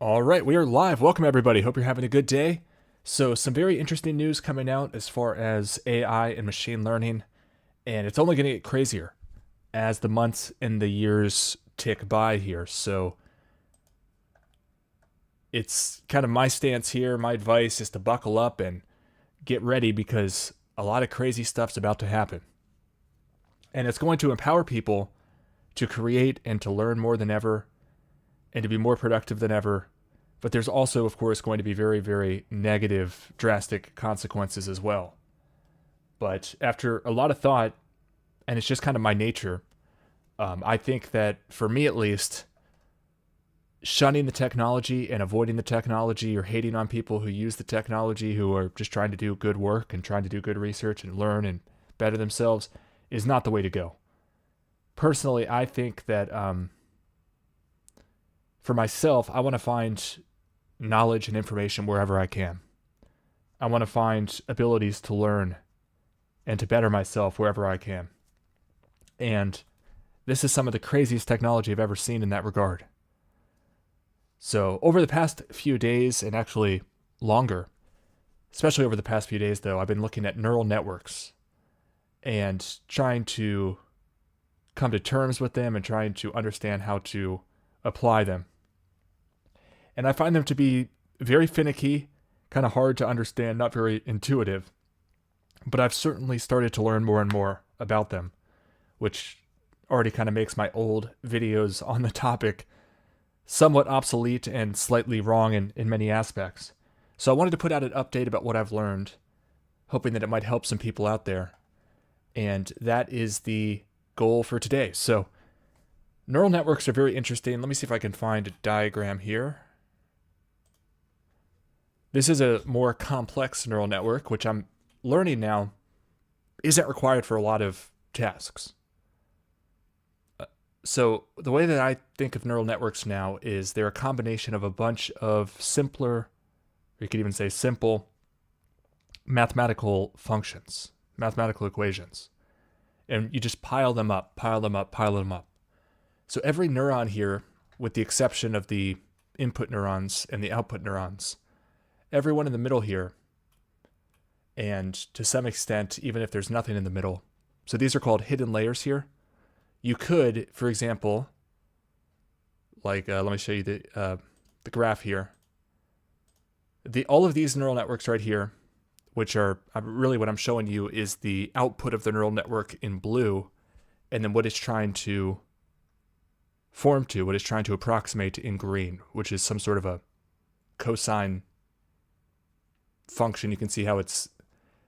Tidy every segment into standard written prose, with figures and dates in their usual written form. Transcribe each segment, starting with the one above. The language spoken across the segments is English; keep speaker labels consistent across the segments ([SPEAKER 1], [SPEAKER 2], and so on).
[SPEAKER 1] All right, we are live. Welcome, everybody. Hope you're having a good day. So, some very interesting news coming out as far as AI and machine learning, and it's only going to get crazier as the months and the years tick by here. So, it's kind of my stance here. My advice is to buckle up and get ready because a lot of crazy stuff's about to happen. And it's going to empower people to create and to learn more than ever and to be more productive than ever. But there's also, of course, going to be very, very negative, drastic consequences as well. But after a lot of thought, and it's just kind of my nature, I think that for me at least, shunning the technology and avoiding the technology or hating on people who use the technology who are just trying to do good work and trying to do good research and learn and better themselves is not the way to go. Personally, I think that for myself, I want to find knowledge and information wherever I can. I want to find abilities to learn and to better myself wherever I can. And this is some of the craziest technology I've ever seen in that regard. So over the past few days, and actually longer, especially over the past few days though, I've been looking at neural networks and trying to come to terms with them and trying to understand how to apply them. And I find them to be very finicky, kind of hard to understand, not very intuitive. But I've certainly started to learn more and more about them, which already kind of makes my old videos on the topic somewhat obsolete and slightly wrong in many aspects. So I wanted to put out an update about what I've learned, hoping that it might help some people out there. And that is the goal for today. So neural networks are very interesting. Let me see if I can find a diagram here. This is a more complex neural network, which I'm learning now isn't required for a lot of tasks. So the way that I think of neural networks now is they're a combination of a bunch of simpler, or you could even say simple, mathematical functions, mathematical equations. And you just pile them up, pile them up, pile them up. So every neuron here, with the exception of the input neurons and the output neurons, everyone in the middle here, and to some extent, even if there's nothing in the middle. So these are called hidden layers here. You could, for example, like let me show you the graph here. All of these neural networks right here, which are really what I'm showing you is the output of the neural network in blue, and then what it's trying to form to, what it's trying to approximate in green, which is some sort of a cosine function. You can see how it's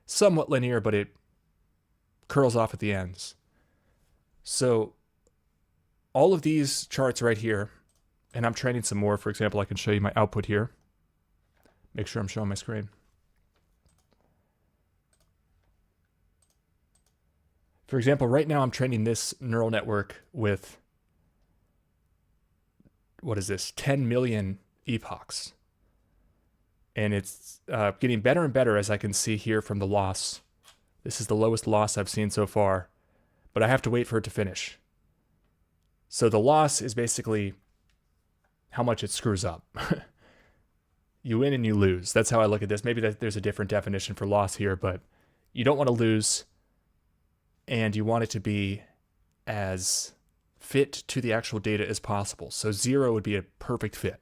[SPEAKER 1] somewhat linear, but it curls off at the ends. So all of these charts right here, and I'm training some more. For example, I can show you my output here. Make sure I'm showing my screen. For example, right now I'm training this neural network with, what is this, 10 million epochs. And it's getting better and better, as I can see here from the loss. This is the lowest loss I've seen so far, but I have to wait for it to finish. So the loss is basically how much it screws up. You win and you lose. That's how I look at this. Maybe there's a different definition for loss here, but you don't want to lose, and you want it to be as fit to the actual data as possible. So 0 would be a perfect fit.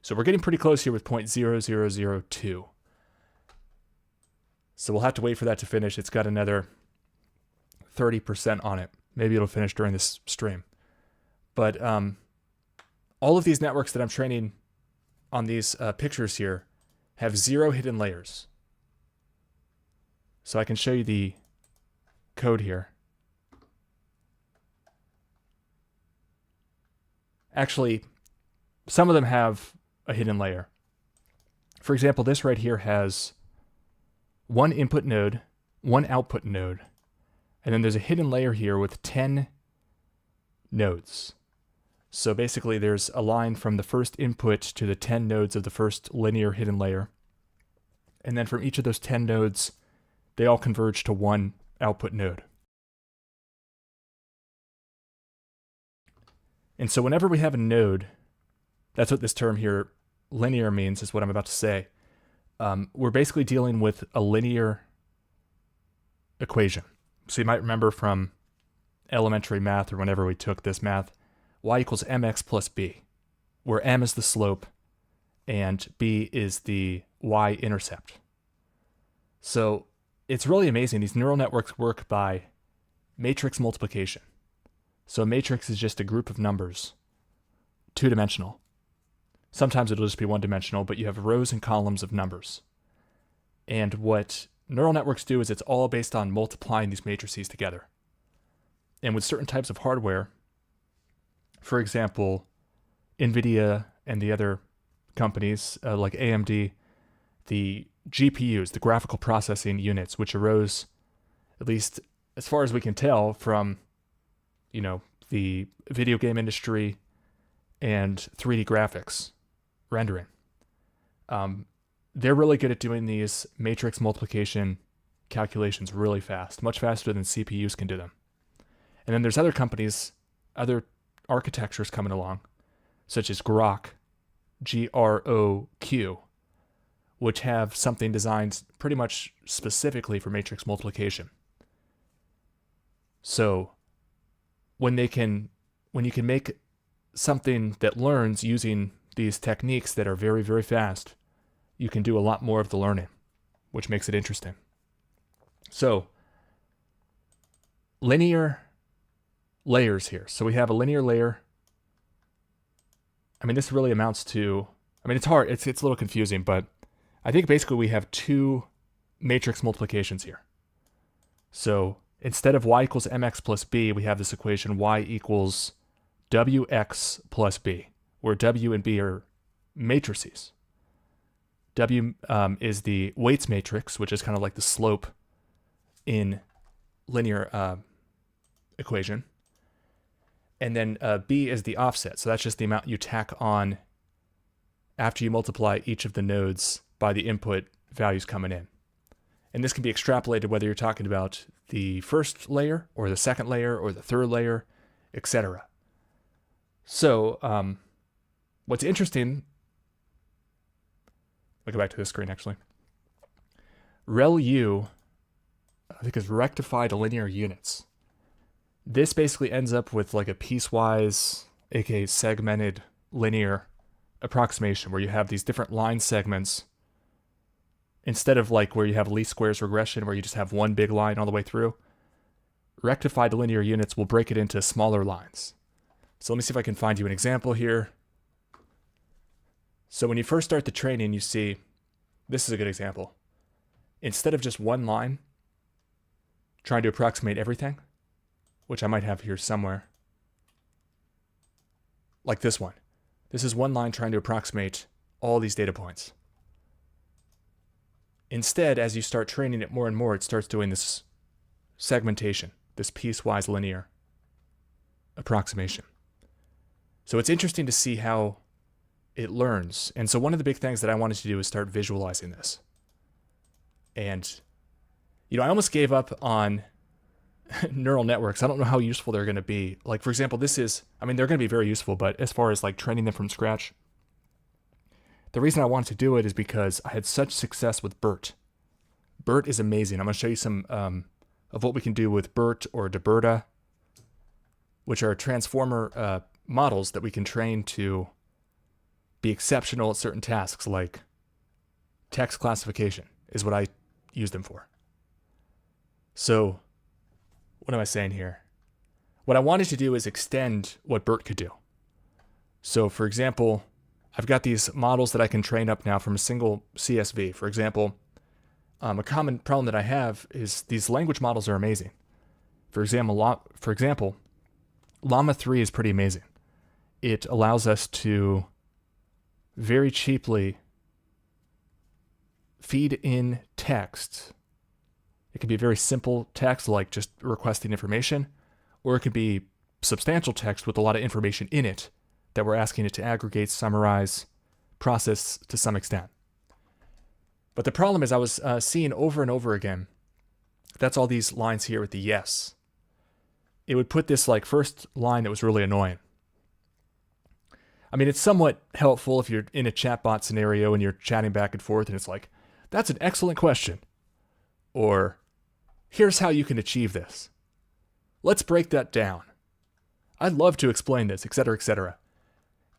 [SPEAKER 1] So we're getting pretty close here with 0.0002. So we'll have to wait for that to finish. It's got another 30% on it. Maybe it'll finish during this stream. But all of these networks that I'm training on these pictures here have 0 hidden layers. So I can show you the code here. Actually, some of them have a hidden layer. For example, this right here has one input node, one output node, and then there's a hidden layer here with 10 nodes. So basically there's a line from the first input to the 10 nodes of the first linear hidden layer. And then from each of those 10 nodes, they all converge to one output node. And so whenever we have a node That's what this term here, linear, means, is what I'm about to say. We're basically dealing with a linear equation. So you might remember from elementary math or whenever we took this math, y equals mx plus b, where m is the slope and b is the y-intercept. So it's really amazing. These neural networks work by matrix multiplication. So a matrix is just a group of numbers, two-dimensional. Sometimes it'll just be one-dimensional, but you have rows and columns of numbers. And what neural networks do is it's all based on multiplying these matrices together. And with certain types of hardware, for example, NVIDIA and the other companies like AMD, the GPUs, the graphical processing units, which arose, at least as far as we can tell, from, the video game industry and 3D graphics rendering. They're really good at doing these matrix multiplication calculations really fast, much faster than CPUs can do them. And then there's other companies, other architectures coming along, such as Grok, G-R-O-Q, which have something designed pretty much specifically for matrix multiplication. So when you can make something that learns using these techniques that are very, very fast, you can do a lot more of the learning, which makes it interesting. So linear layers here. So we have a linear layer. This really amounts to, it's hard, it's a little confusing, but I think basically we have two matrix multiplications here. So instead of y equals mx plus b, we have this equation y equals wx plus b, where w and b are matrices. W is the weights matrix, which is kind of like the slope in linear equation. And then b is the offset. So that's just the amount you tack on after you multiply each of the nodes by the input values coming in. And this can be extrapolated whether you're talking about the first layer or the second layer or the third layer, etc. So what's interesting, let me go back to this screen actually. ReLU, I think, is rectified linear units. This basically ends up with like a piecewise, aka segmented linear approximation where you have these different line segments instead of like where you have least squares regression where you just have one big line all the way through. Rectified linear units will break it into smaller lines. So let me see if I can find you an example here. So when you first start the training, you see, this is a good example. Instead of just one line trying to approximate everything, which I might have here somewhere, like this one. This is one line trying to approximate all these data points. Instead, as you start training it more and more, it starts doing this segmentation, this piecewise linear approximation. So it's interesting to see how it learns. And so one of the big things that I wanted to do is start visualizing this. And, I almost gave up on neural networks. I don't know how useful they're going to be. Like, for example, they're going to be very useful, but as far as like training them from scratch, the reason I wanted to do it is because I had such success with BERT. BERT is amazing. I'm going to show you some of what we can do with BERT or DeBerta, which are transformer models that we can train to be exceptional at certain tasks, like text classification is what I use them for. So what am I saying here? What I wanted to do is extend what BERT could do. So for example, I've got these models that I can train up now from a single CSV. For example, a common problem that I have is these language models are amazing. For example, Llama 3 is pretty amazing. It allows us to very cheaply feed in text. It can be very simple text, like just requesting information, or it could be substantial text with a lot of information in it that we're asking it to aggregate, summarize, process to some extent. But the problem is I was seeing over and over again, that's all these lines here with the yes. It would put this like first line that was really annoying. I mean, it's somewhat helpful if you're in a chatbot scenario and you're chatting back and forth and it's like, that's an excellent question. Or, here's how you can achieve this. Let's break that down. I'd love to explain this, etc., etc.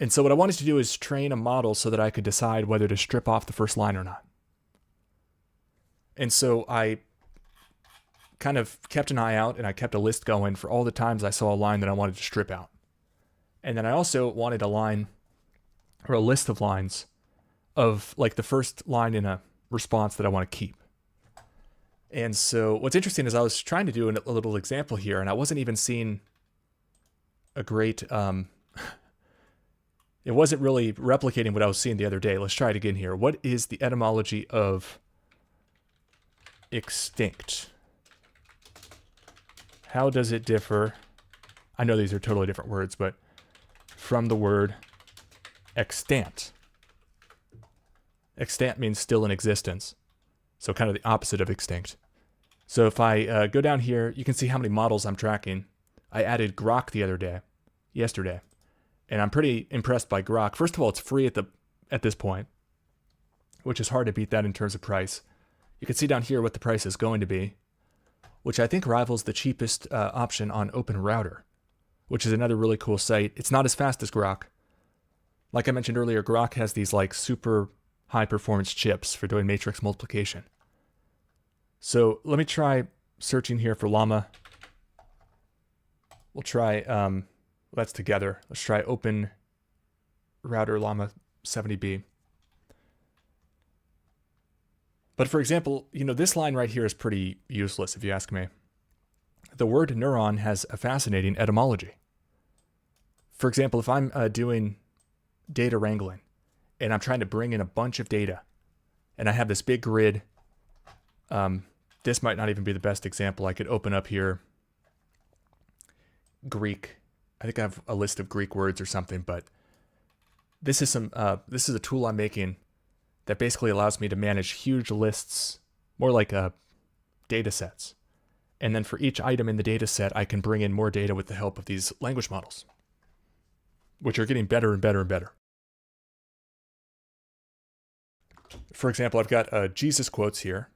[SPEAKER 1] And so what I wanted to do is train a model so that I could decide whether to strip off the first line or not. And so I kind of kept an eye out and I kept a list going for all the times I saw a line that I wanted to strip out. And then I also wanted a line or a list of lines of like the first line in a response that I want to keep. And so what's interesting is I was trying to do a little example here and I wasn't even seeing a great, it wasn't really replicating what I was seeing the other day. Let's try it again here. What is the etymology of extinct? How does it differ? I know these are totally different words, but from the word extant. Extant means still in existence. So kind of the opposite of extinct. So if I go down here, you can see how many models I'm tracking. I added Grok yesterday, and I'm pretty impressed by Grok. First of all, it's free at this point, which is hard to beat that in terms of price. You can see down here what the price is going to be, which I think rivals the cheapest option on Open Router, which is another really cool site. It's not as fast as Grok. Like I mentioned earlier, Grok has these like super high performance chips for doing matrix multiplication. So let me try searching here for llama. We'll try, that's together. Let's try Open Router Llama 70B. But for example, this line right here is pretty useless if you ask me. The word neuron has a fascinating etymology. For example, if I'm doing data wrangling and I'm trying to bring in a bunch of data and I have this big grid, this might not even be the best example. I could open up here Greek. I think I have a list of Greek words or something, but this is a tool I'm making that basically allows me to manage huge lists, more like data sets. And then for each item in the data set, I can bring in more data with the help of these language models, which are getting better and better and better. For example, I've got Jesus quotes here.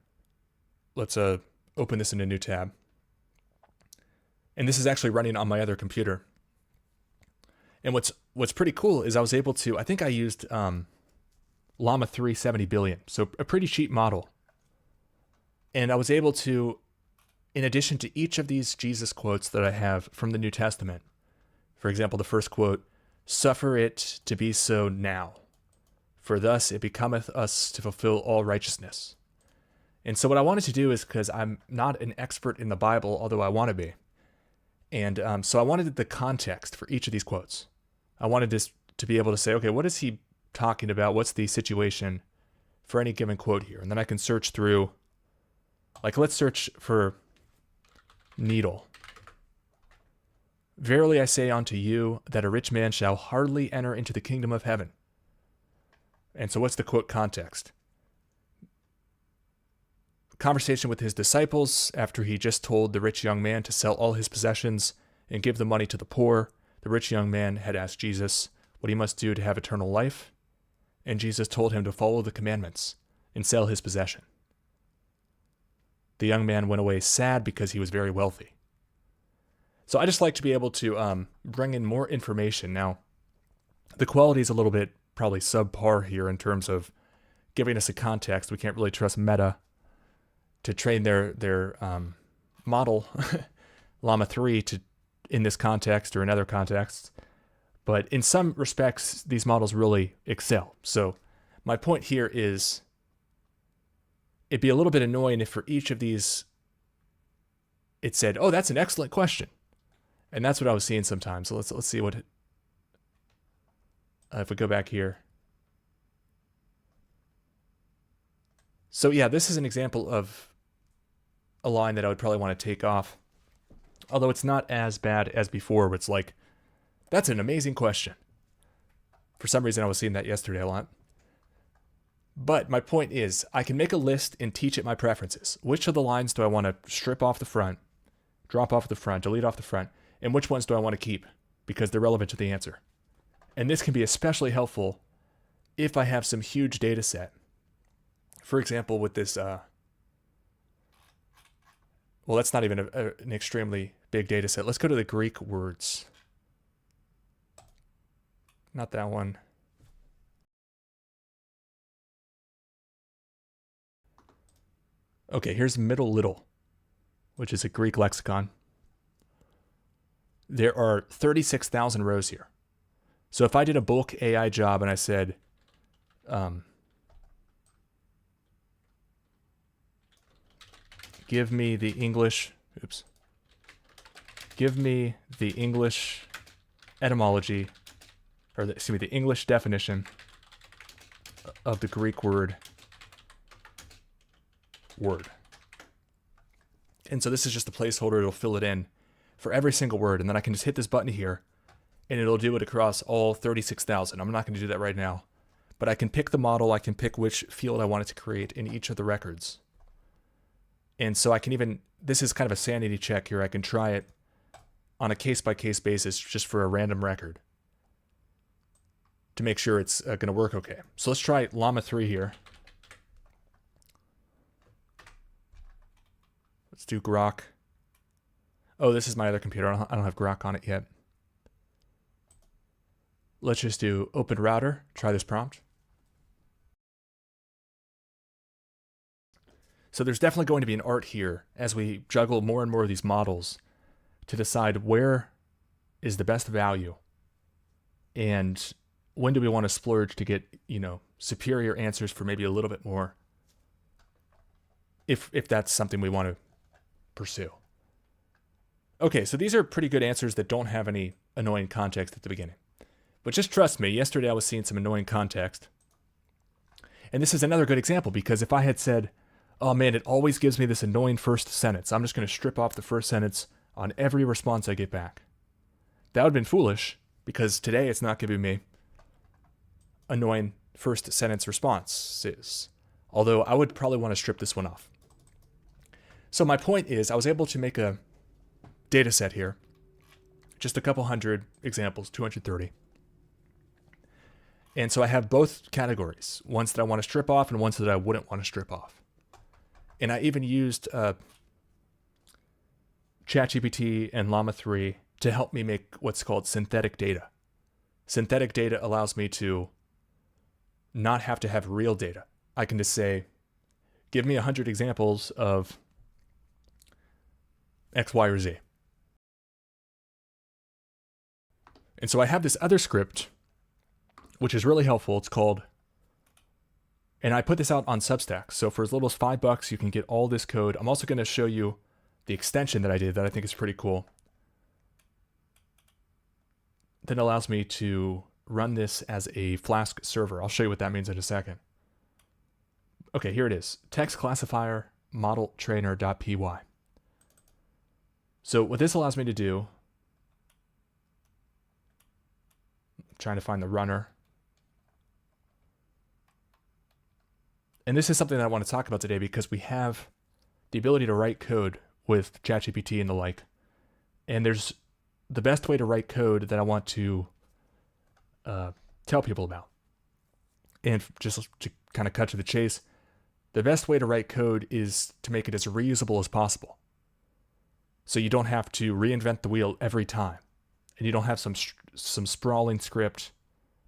[SPEAKER 1] Let's open this in a new tab. And this is actually running on my other computer. And what's pretty cool is I was able to, I think I used Llama 3 70 billion, so a pretty cheap model. And I was able to, in addition to each of these Jesus quotes that I have from the New Testament, for example, the first quote, "Suffer it to be so now, for thus it becometh us to fulfill all righteousness." And so what I wanted to do is, because I'm not an expert in the Bible, although I want to be, and so I wanted the context for each of these quotes. I wanted this to be able to say, okay, what is he talking about? What's the situation for any given quote here? And then I can search through, like let's search for needle. "Verily I say unto you, that a rich man shall hardly enter into the kingdom of heaven." And so what's the quote context? Conversation with his disciples after he just told the rich young man to sell all his possessions and give the money to the poor. The rich young man had asked Jesus what he must do to have eternal life, and Jesus told him to follow the commandments and sell his possession. The young man went away sad because he was very wealthy. So I just like to be able to bring in more information. Now, the quality is a little bit probably subpar here in terms of giving us a context. We can't really trust Meta to train their model, Llama 3, in this context or in other contexts. But in some respects, these models really excel. So my point here is, it'd be a little bit annoying if for each of these, it said, "Oh, that's an excellent question." And that's what I was seeing sometimes. So let's see what, if we go back here. So yeah, this is an example of a line that I would probably want to take off. Although it's not as bad as before, where it's like, "That's an amazing question." For some reason, I was seeing that yesterday a lot. But my point is, I can make a list and teach it my preferences. Which of the lines do I want to strip off the front, drop off the front, delete off the front, and which ones do I want to keep because they're relevant to the answer? And this can be especially helpful if I have some huge data set. For example, with this, well, that's not even an extremely big data set. Let's go to the Greek words. Not that one. Okay, here's middle little, which is a Greek lexicon. There are 36,000 rows here. So if I did a bulk AI job and I said, give me the English etymology, or the English definition of the Greek word. And so this is just a placeholder. It'll fill it in for every single word. And then I can just hit this button here and it'll do it across all 36,000. I'm not going to do that right now, but I can pick the model. I can pick which field I want it to create in each of the records. And so I can even, this is kind of a sanity check here. I can try it on a case-by-case basis just for a random record to make sure it's going to work okay. So let's try Llama 3 here. Let's do Grok. Oh, this is my other computer. I don't have Grok on it yet. Let's just do Open Router. Try this prompt. So there's definitely going to be an art here as we juggle more and more of these models to decide where is the best value and when do we want to splurge to get, superior answers for maybe a little bit more, if that's something we want to pursue. Okay, so these are pretty good answers that don't have any annoying context at the beginning. But just trust me, yesterday I was seeing some annoying context. And this is another good example, because if I had said, oh man, it always gives me this annoying first sentence, I'm just going to strip off the first sentence on every response I get back. That would have been foolish, because today it's not giving me annoying first sentence responses. Although I would probably want to strip this one off. So my point is, I was able to make a data set here, just a couple hundred examples, 230. And so I have both categories, ones that I want to strip off and ones that I wouldn't want to strip off. And I even used ChatGPT and Llama 3 to help me make what's called synthetic data. Synthetic data allows me to not have to have real data. I can just say, give me 100 examples of X, Y, or Z. And so I have this other script, which is really helpful. It's called, and I put this out on Substack. So for as little as $5, you can get all this code. I'm also going to show you the extension that I did that I think is pretty cool. That allows me to run this as a Flask server. I'll show you what that means in a second. Okay, here it is. Text classifier model trainer.py. So what this allows me to do, I'm trying to find the runner. And this is something that I want to talk about today because we have the ability to write code with ChatGPT and the like. And there's the best way to write code that I want to tell people about. And just to kind of cut to the chase, the best way to write code is to make it as reusable as possible. So you don't have to reinvent the wheel every time. And you don't have some sprawling script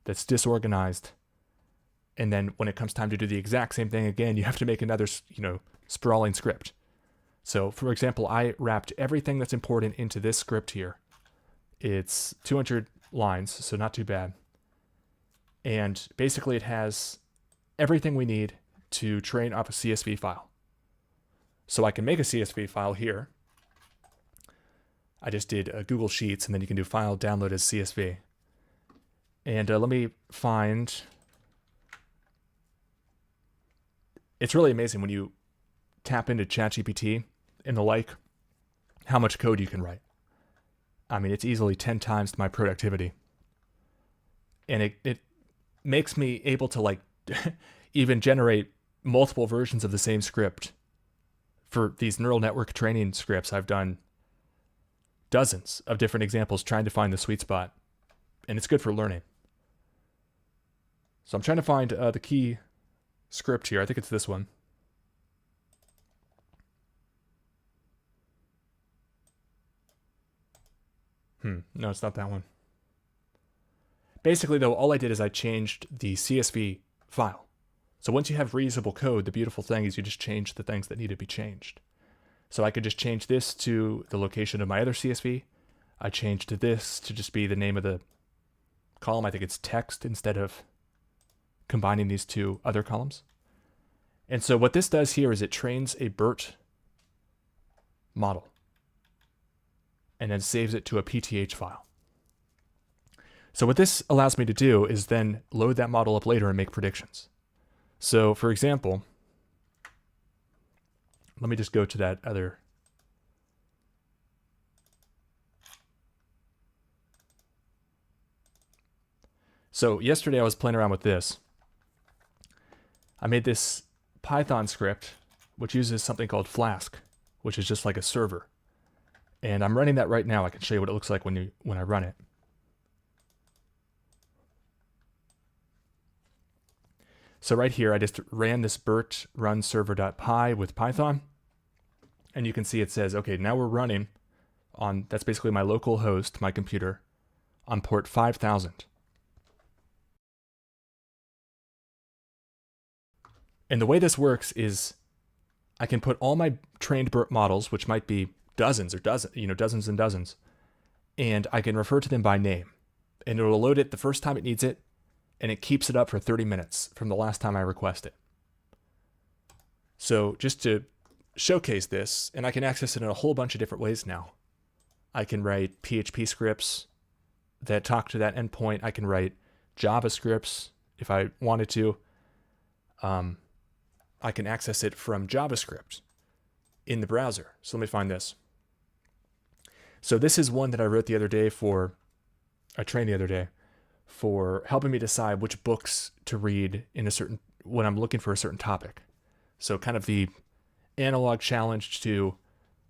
[SPEAKER 1] that's disorganized. And then when it comes time to do the exact same thing again, you have to make another, sprawling script. So for example, I wrapped everything that's important into this script here. It's 200 lines, so not too bad. And basically it has everything we need to train off a CSV file. So I can make a CSV file here. I just did Google Sheets, and then you can do file download as CSV. And let me find, it's really amazing when you tap into ChatGPT and the like, how much code you can write. I mean, it's easily 10 times my productivity. And it makes me able to even generate multiple versions of the same script. For these neural network training scripts, I've done dozens of different examples trying to find the sweet spot. And it's good for learning. So I'm trying to find the key script here. I think it's this one. No, it's not that one. Basically, though, all I did is I changed the CSV file. So once you have reusable code, the beautiful thing is you just change the things that need to be changed. So I could just change this to the location of my other CSV. I changed this to just be the name of the column. I think it's text instead of combining these two other columns. And so what this does here is it trains a BERT model and then saves it to a PTH file. So what this allows me to do is then load that model up later and make predictions. So for example, let me just go to that other. So yesterday I was playing around with this. I made this Python script which uses something called Flask, which is just like a server. And I'm running that right now. I can show you what it looks like when I run it. So right here, I just ran this BERT run server.py with Python. And you can see it says, okay, now we're running on, that's basically my local host, my computer, on port 5000. And the way this works is I can put all my trained BERT models, which might be dozens and dozens, and I can refer to them by name. And it will load it the first time it needs it, and it keeps it up for 30 minutes from the last time I request it. So just to showcase this, and I can access it in a whole bunch of different ways now. I can write PHP scripts that talk to that endpoint. I can write JavaScripts if I wanted to. I can access it from JavaScript in the browser. So let me find this. So this is one that I wrote the other day I trained the other day for helping me decide which books to read when I'm looking for a certain topic. So kind of the analog challenge to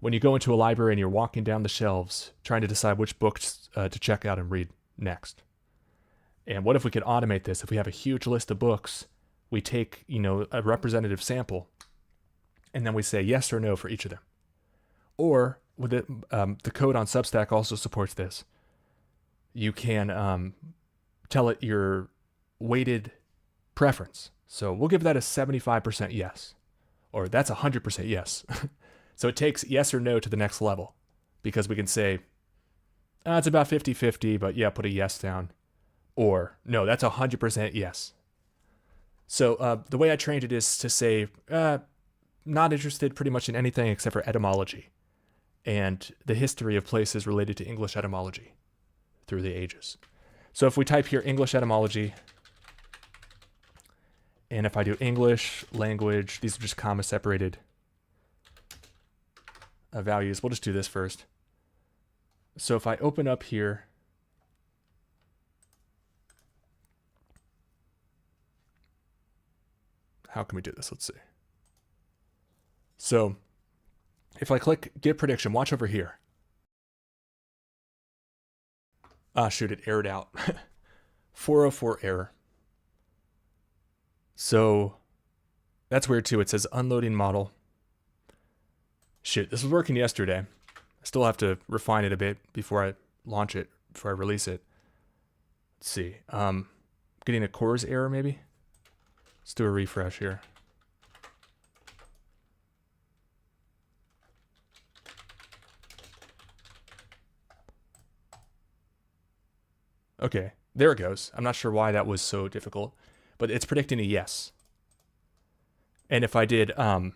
[SPEAKER 1] when you go into a library and you're walking down the shelves, trying to decide which books to check out and read next. And what if we could automate this? If we have a huge list of books, we take, a representative sample, and then we say yes or no for each of them. Or with it, the code on Substack also supports this. You can tell it your weighted preference. So we'll give that a 75% yes, or that's 100% yes. So it takes yes or no to the next level, because we can say, it's about 50-50, but yeah, put a yes down. Or no, that's 100% yes. So the way I trained it is to say, not interested pretty much in anything except for etymology and the history of places related to English etymology through the ages. So if we type here English etymology, and if I do English, language, these are just comma separated values. We'll just do this first. So if I open up here, how can we do this? Let's see. So if I click get prediction, watch over here. Shoot, it errored out. 404 error. So that's weird too. It says unloading model. Shit, this was working yesterday. I still have to refine it a bit before I launch it, before I release it. Let's see. Getting a CORS error maybe? Let's do a refresh here. Okay, there it goes. I'm not sure why that was so difficult, but it's predicting a yes. And if I did, I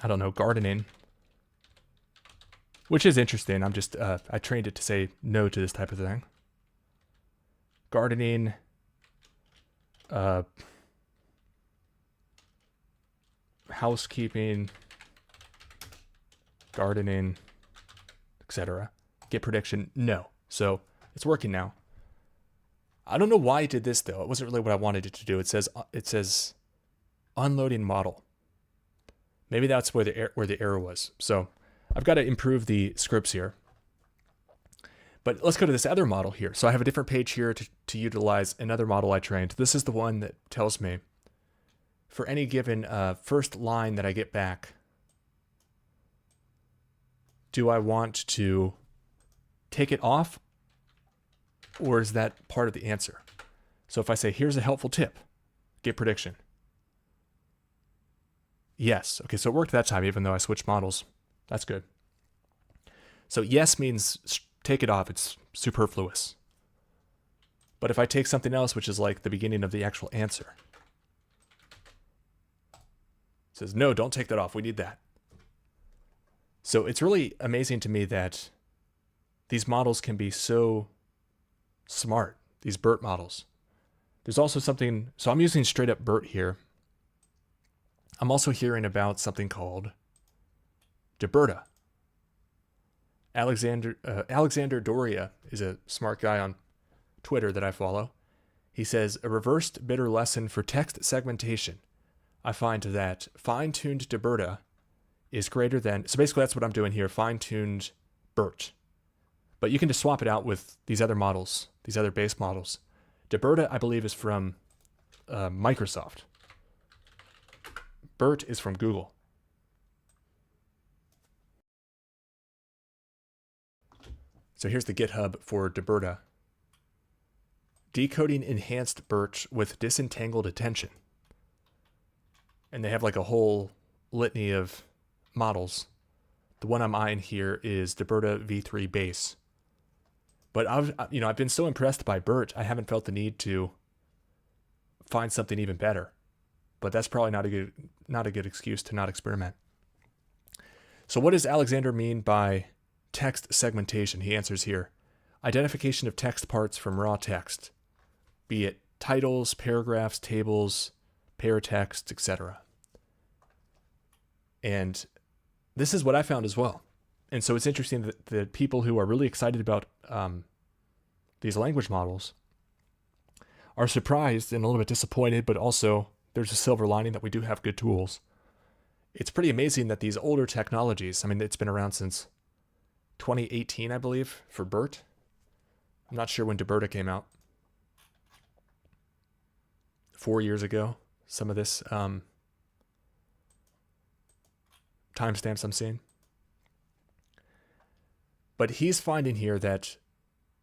[SPEAKER 1] don't know, gardening, which is interesting. I'm just, I trained it to say no to this type of thing. Gardening, housekeeping, gardening, etc. Get prediction, no. So it's working now. I don't know why it did this though. It wasn't really what I wanted it to do. It says unloading model. Maybe that's where the error was. So I've got to improve the scripts here. But let's go to this other model here. So I have a different page here to utilize another model I trained. This is the one that tells me for any given first line that I get back, do I want to take it off, or is that part of the answer? So if I say, here's a helpful tip, get prediction. Yes. Okay, so it worked that time, even though I switched models. That's good. So yes means take it off. It's superfluous. But if I take something else, which is like the beginning of the actual answer, it says, no, don't take that off. We need that. So it's really amazing to me that these models can be so smart, these BERT models. There's also something, so I'm using straight up BERT here. I'm also hearing about something called DiBerta. Alexander Doria is a smart guy on Twitter that I follow. He says, a reversed bitter lesson for text segmentation. I find that fine-tuned DiBerta is greater than, so basically that's what I'm doing here, fine-tuned BERT. But you can just swap it out with these other models, these other base models. DiBerta, I believe, is from Microsoft. BERT is from Google. So here's the GitHub for DiBerta. Decoding enhanced BERT with disentangled attention. And they have like a whole litany of models. The one I'm eyeing here is DiBerta v3 base. But I've been so impressed by BERT, I haven't felt the need to find something even better. But that's probably not a good excuse to not experiment. So what does Alexander mean by text segmentation? He answers here. Identification of text parts from raw text, be it titles, paragraphs, tables, paratext, etc. And this is what I found as well. And so it's interesting that the people who are really excited about these language models are surprised and a little bit disappointed, but also there's a silver lining that we do have good tools. It's pretty amazing that these older technologies, I mean, it's been around since 2018, I believe, for BERT. I'm not sure when DiBerta came out. 4 years ago, some of this timestamps I'm seeing. But he's finding here that,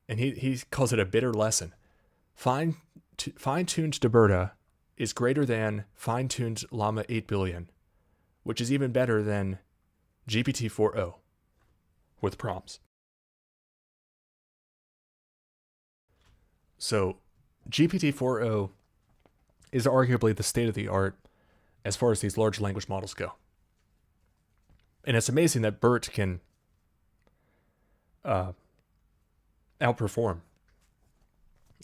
[SPEAKER 1] and he calls it a bitter lesson, fine-tuned DiBerta is greater than fine-tuned Llama 8 billion, which is even better than GPT-4o with prompts. So GPT-4o is arguably the state of the art as far as these large language models go. And it's amazing that BERT can outperform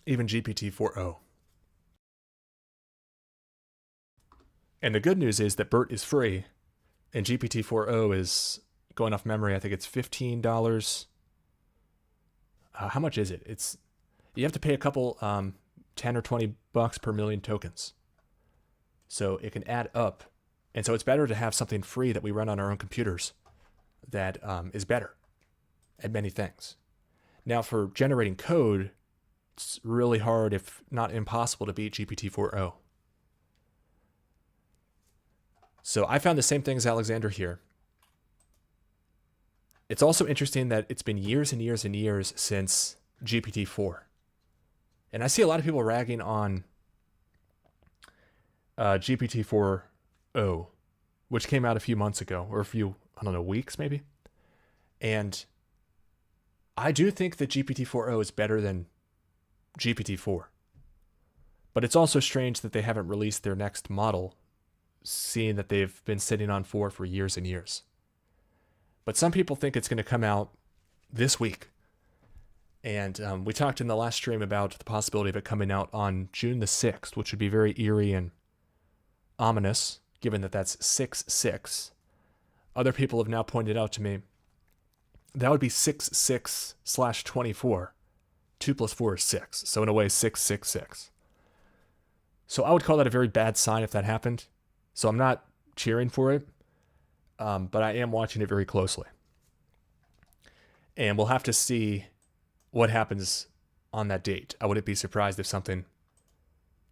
[SPEAKER 1] even GPT-4o. And the good news is that BERT is free, and GPT-4o is, going off memory, I think it's $15. How much is it? You have to pay a couple, 10 or 20 bucks per million tokens. So it can add up. And so it's better to have something free that we run on our own computers that is better at many things. Now for generating code, it's really hard, if not impossible, to beat GPT-4o. So I found the same thing as Alexander here. It's also interesting that it's been years and years and years since GPT-4. And I see a lot of people ragging on GPT-4o, which came out a few months ago, or a few, weeks maybe. And I do think that GPT-4o is better than GPT-4. But it's also strange that they haven't released their next model, seeing that they've been sitting on 4 for years and years. But some people think it's going to come out this week. And we talked in the last stream about the possibility of it coming out on June the 6th, which would be very eerie and ominous, given that that's 6-6. Other people have now pointed out to me that would be 6-6/24. 2 + 4 is 6. So in a way, 6-6-6. So I would call that a very bad sign if that happened. So I'm not cheering for it, but I am watching it very closely. And we'll have to see
[SPEAKER 2] what happens on that date. I wouldn't be surprised if something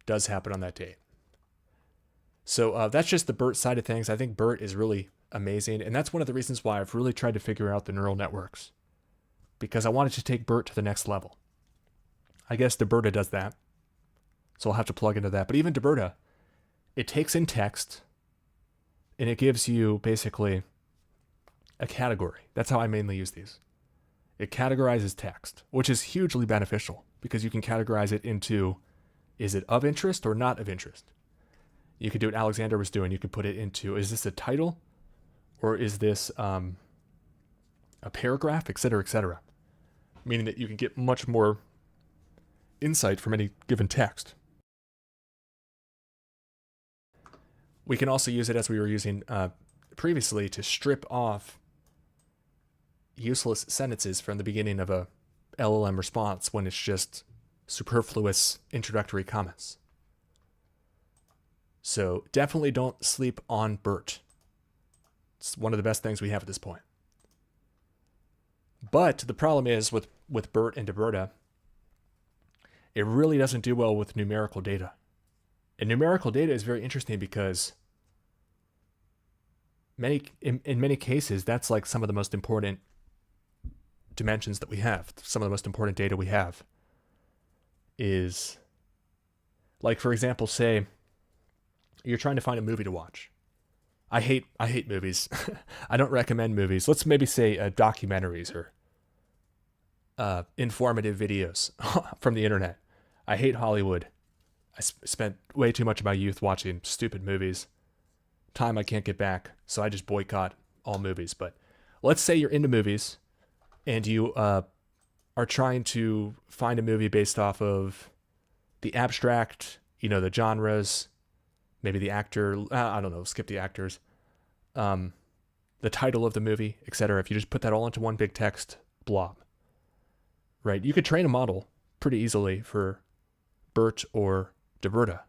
[SPEAKER 2] does happen on that date. So that's just the BERT side of things. I think BERT is really amazing. And that's one of the reasons why I've really tried to figure out the neural networks, because I wanted to take BERT to the next level. I guess DeBerta does that, so I'll have to plug into that. But even DeBerta, it takes in text, and it gives you basically a category. That's how I mainly use these. It categorizes text, which is hugely beneficial because you can categorize it into, is it of interest or not of interest? You could do what Alexander was doing. You could put it into, is this a title or is this a paragraph, et cetera, meaning that you can get much more insight from any given text. We can also use it, as we were using previously, to strip off useless sentences from the beginning of a LLM response when it's just superfluous introductory comments. So definitely don't sleep on BERT. It's one of the best things we have at this point. But the problem is with BERT and DeBerta, it really doesn't do well with numerical data. And numerical data is very interesting because in many cases, that's like some of the most important dimensions that we have. Some of the most important data we have is, like, for example, say you're trying to find a movie to watch. I hate movies. I don't recommend movies. Let's maybe say documentaries or informative videos from the internet. I hate Hollywood. I spent way too much of my youth watching stupid movies. Time I can't get back, so I just boycott all movies. But let's say you're into movies and you are trying to find a movie based off of the abstract, the genres, maybe the actor, I don't know, skip the actors, the title of the movie, etc. If you just put that all into one big text blob, right? You could train a model pretty easily for BERT or DeBerta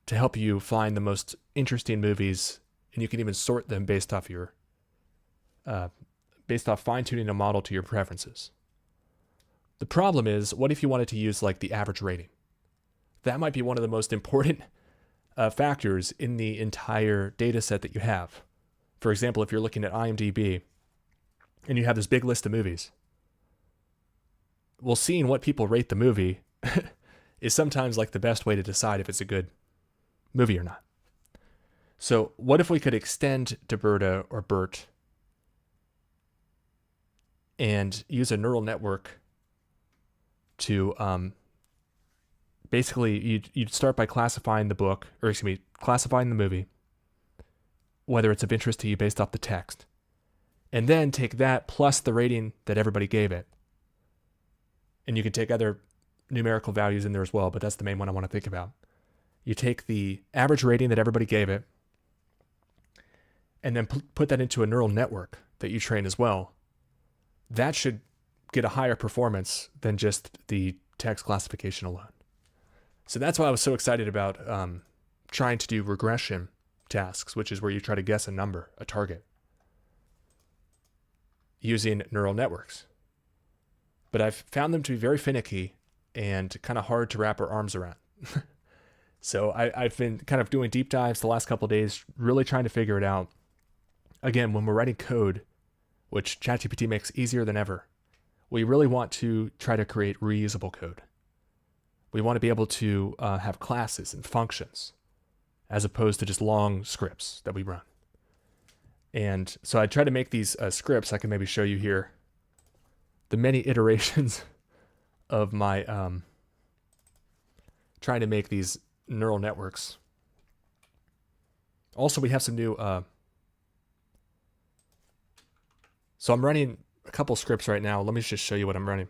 [SPEAKER 2] to help you find the most interesting movies, and you can even sort them based off fine-tuning a model to your preferences. The problem is, what if you wanted to use like the average rating? That might be one of the most important factors in the entire data set that you have. For example, if you're looking at IMDb and you have this big list of movies, well, seeing what people rate the movie is sometimes like the best way to decide if it's a good movie or not. So what if we could extend DeBerta or BERT and use a neural network to basically you'd start by classifying classifying the movie, whether it's of interest to you based off the text, and then take that plus the rating that everybody gave it. And you can take other numerical values in there as well, but that's the main one I want to think about. You take the average rating that everybody gave it, and then put that into a neural network that you train as well. That should get a higher performance than just the text classification alone. So that's why I was so excited about trying to do regression tasks, which is where you try to guess a number, a target, using neural networks. But I've found them to be very finicky and kind of hard to wrap our arms around. So I've been kind of doing deep dives the last couple of days, really trying to figure it out. Again, when we're writing code, which ChatGPT makes easier than ever, we really want to try to create reusable code. We want to be able to have classes and functions as opposed to just long scripts that we run. And so I try to make these scripts. I can maybe show you here the many iterations of my trying to make these neural networks. Also, we have some new... So I'm running a couple scripts right now. Let me just show you what I'm running.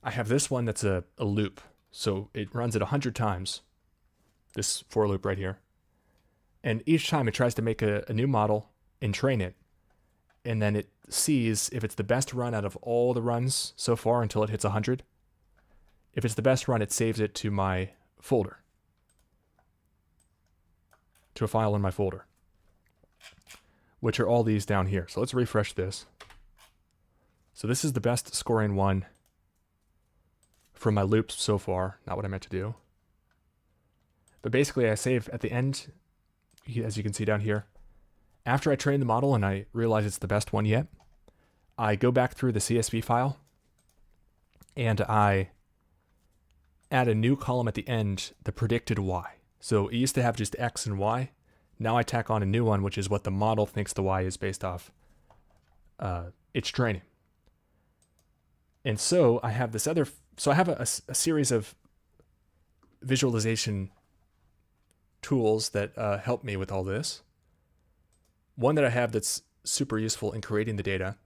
[SPEAKER 2] I have this one that's a loop. So it runs it 100 times, this for loop right here. And each time it tries to make a new model and train it. And then it sees if it's the best run out of all the runs so far until it hits 100. If it's the best run, it saves it to my folder, to a file in my folder. which are all these down here. So let's refresh this. So this is the best scoring one from my loops so far. Not what I meant to do. But basically I save at the end, as you can see down here, after I train the model and I realize it's the best one yet, I go back through the CSV file and I add a new column at the end, the predicted Y. So it used to have just X and Y. Now I tack on a new one, which is what the model thinks the Y is based off its training. And so I have this other, so I have a series of visualization tools that help me with all this. One that I have that's super useful in creating the data,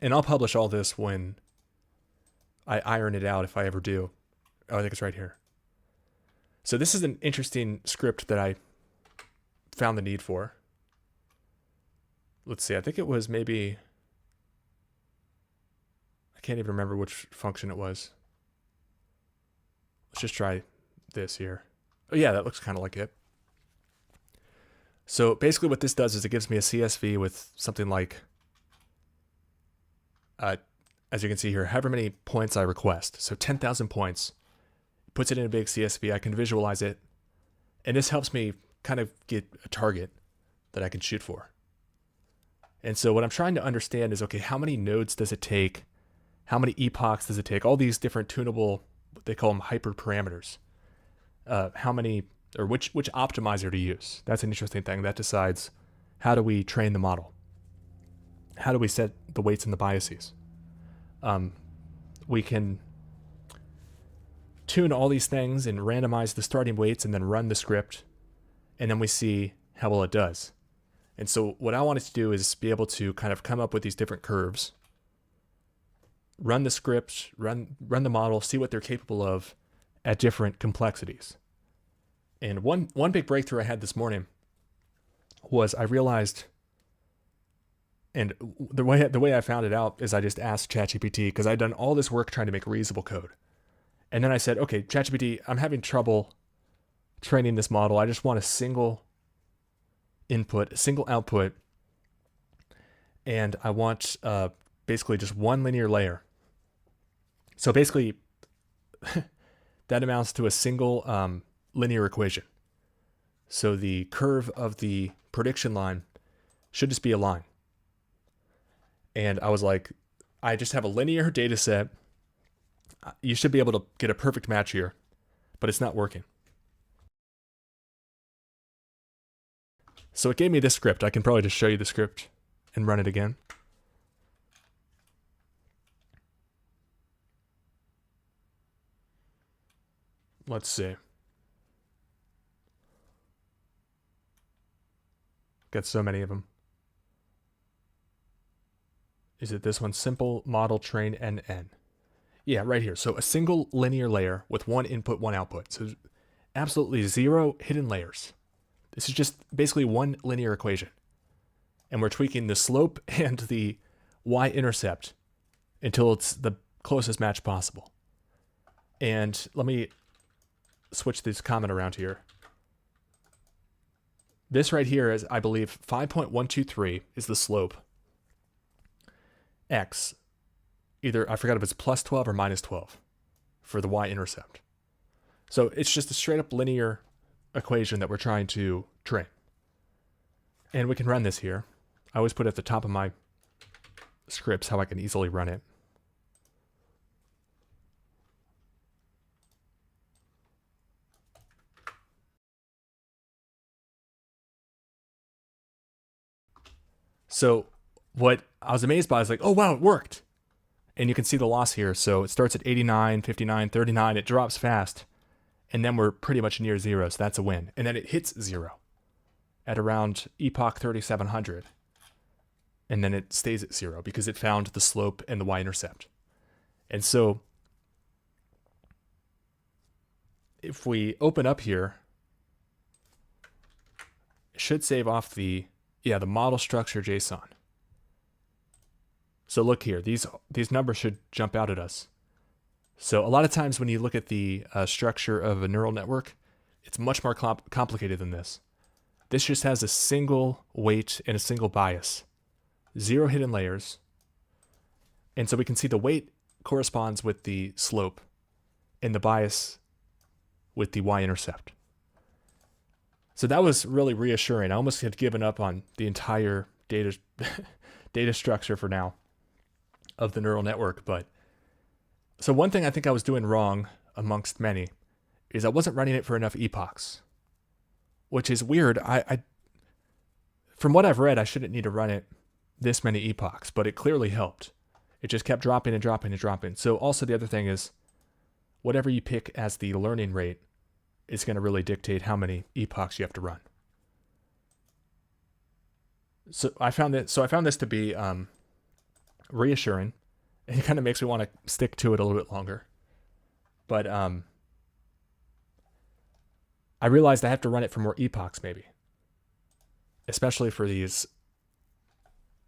[SPEAKER 2] and I'll publish all this when I iron it out if I ever do. Oh, I think it's right here. So this is an interesting script that I found the need for. Let's see, I think it was maybe, I can't even remember which function it was. Let's just try this here. Oh yeah, that looks kind of like it. So basically what this does is it gives me a CSV with something like, as you can see here, however many points I request. So 10,000 points. Puts it in a big CSV. I can visualize it. And this helps me kind of get a target that I can shoot for. And so what I'm trying to understand is, okay, how many nodes does it take? How many epochs does it take? All these different tunable, they call them hyperparameters. How many, or which optimizer to use? That's an interesting thing. That decides how do we train the model? How do we set the weights and the biases? We can tune all these things and randomize the starting weights and then run the script, and then we see how well it does. And so what I wanted to do is be able to kind of come up with these different curves, run the script, run the model, see what they're capable of at different complexities. And one big breakthrough I had this morning was I realized, and the way I found it out is I just asked ChatGPT, because I'd done all this work trying to make reusable code. And then I said, okay, ChatGPT, I'm having trouble training this model. I just want a single input, a single output, and I want basically just one linear layer. So basically, that amounts to a single linear equation. So the curve of the prediction line should just be a line. And I was like, I just have a linear data set. You should be able to get a perfect match here, but it's not working. So it gave me this script. I can probably just show you the script and run it again. Let's see. Got so many of them. Is it this one? Simple model train NN. Yeah, right here. So a single linear layer with one input, one output. So absolutely zero hidden layers. This is just basically one linear equation. And we're tweaking the slope and the y-intercept until it's the closest match possible. And let me switch this comment around here. This right here is, I believe, 5.123 is the slope. X, either, I forgot if it's plus 12 or minus 12 for the y-intercept. So it's just a straight up linear equation that we're trying to train. And we can run this here. I always put it at the top of my scripts how I can easily run it. So what I was amazed by is like, oh wow, it worked. And you can see the loss here. So it starts at 89, 59, 39, it drops fast. And then we're pretty much near zero, so that's a win. And then it hits zero at around epoch 3700. And then it stays at zero because it found the slope and the y-intercept. And so if we open up here, it should save off the model structure JSON. So look here, these numbers should jump out at us. So a lot of times when you look at the structure of a neural network, it's much more complicated than this. This just has a single weight and a single bias, 0 hidden layers. And so we can see the weight corresponds with the slope and the bias with the y-intercept. So that was really reassuring. I almost had given up on the entire data structure for now of the neural network. But so one thing I think I was doing wrong amongst many is I wasn't running it for enough epochs, which is weird. I from what I've read, I shouldn't need to run it this many epochs, but it clearly helped. It just kept dropping and dropping and dropping. So also the other thing is, whatever you pick as the learning rate is going to really dictate how many epochs you have to run. So I found this to be reassuring. It kind of makes me want to stick to it a little bit longer. But I realized I have to run it for more epochs maybe, especially for these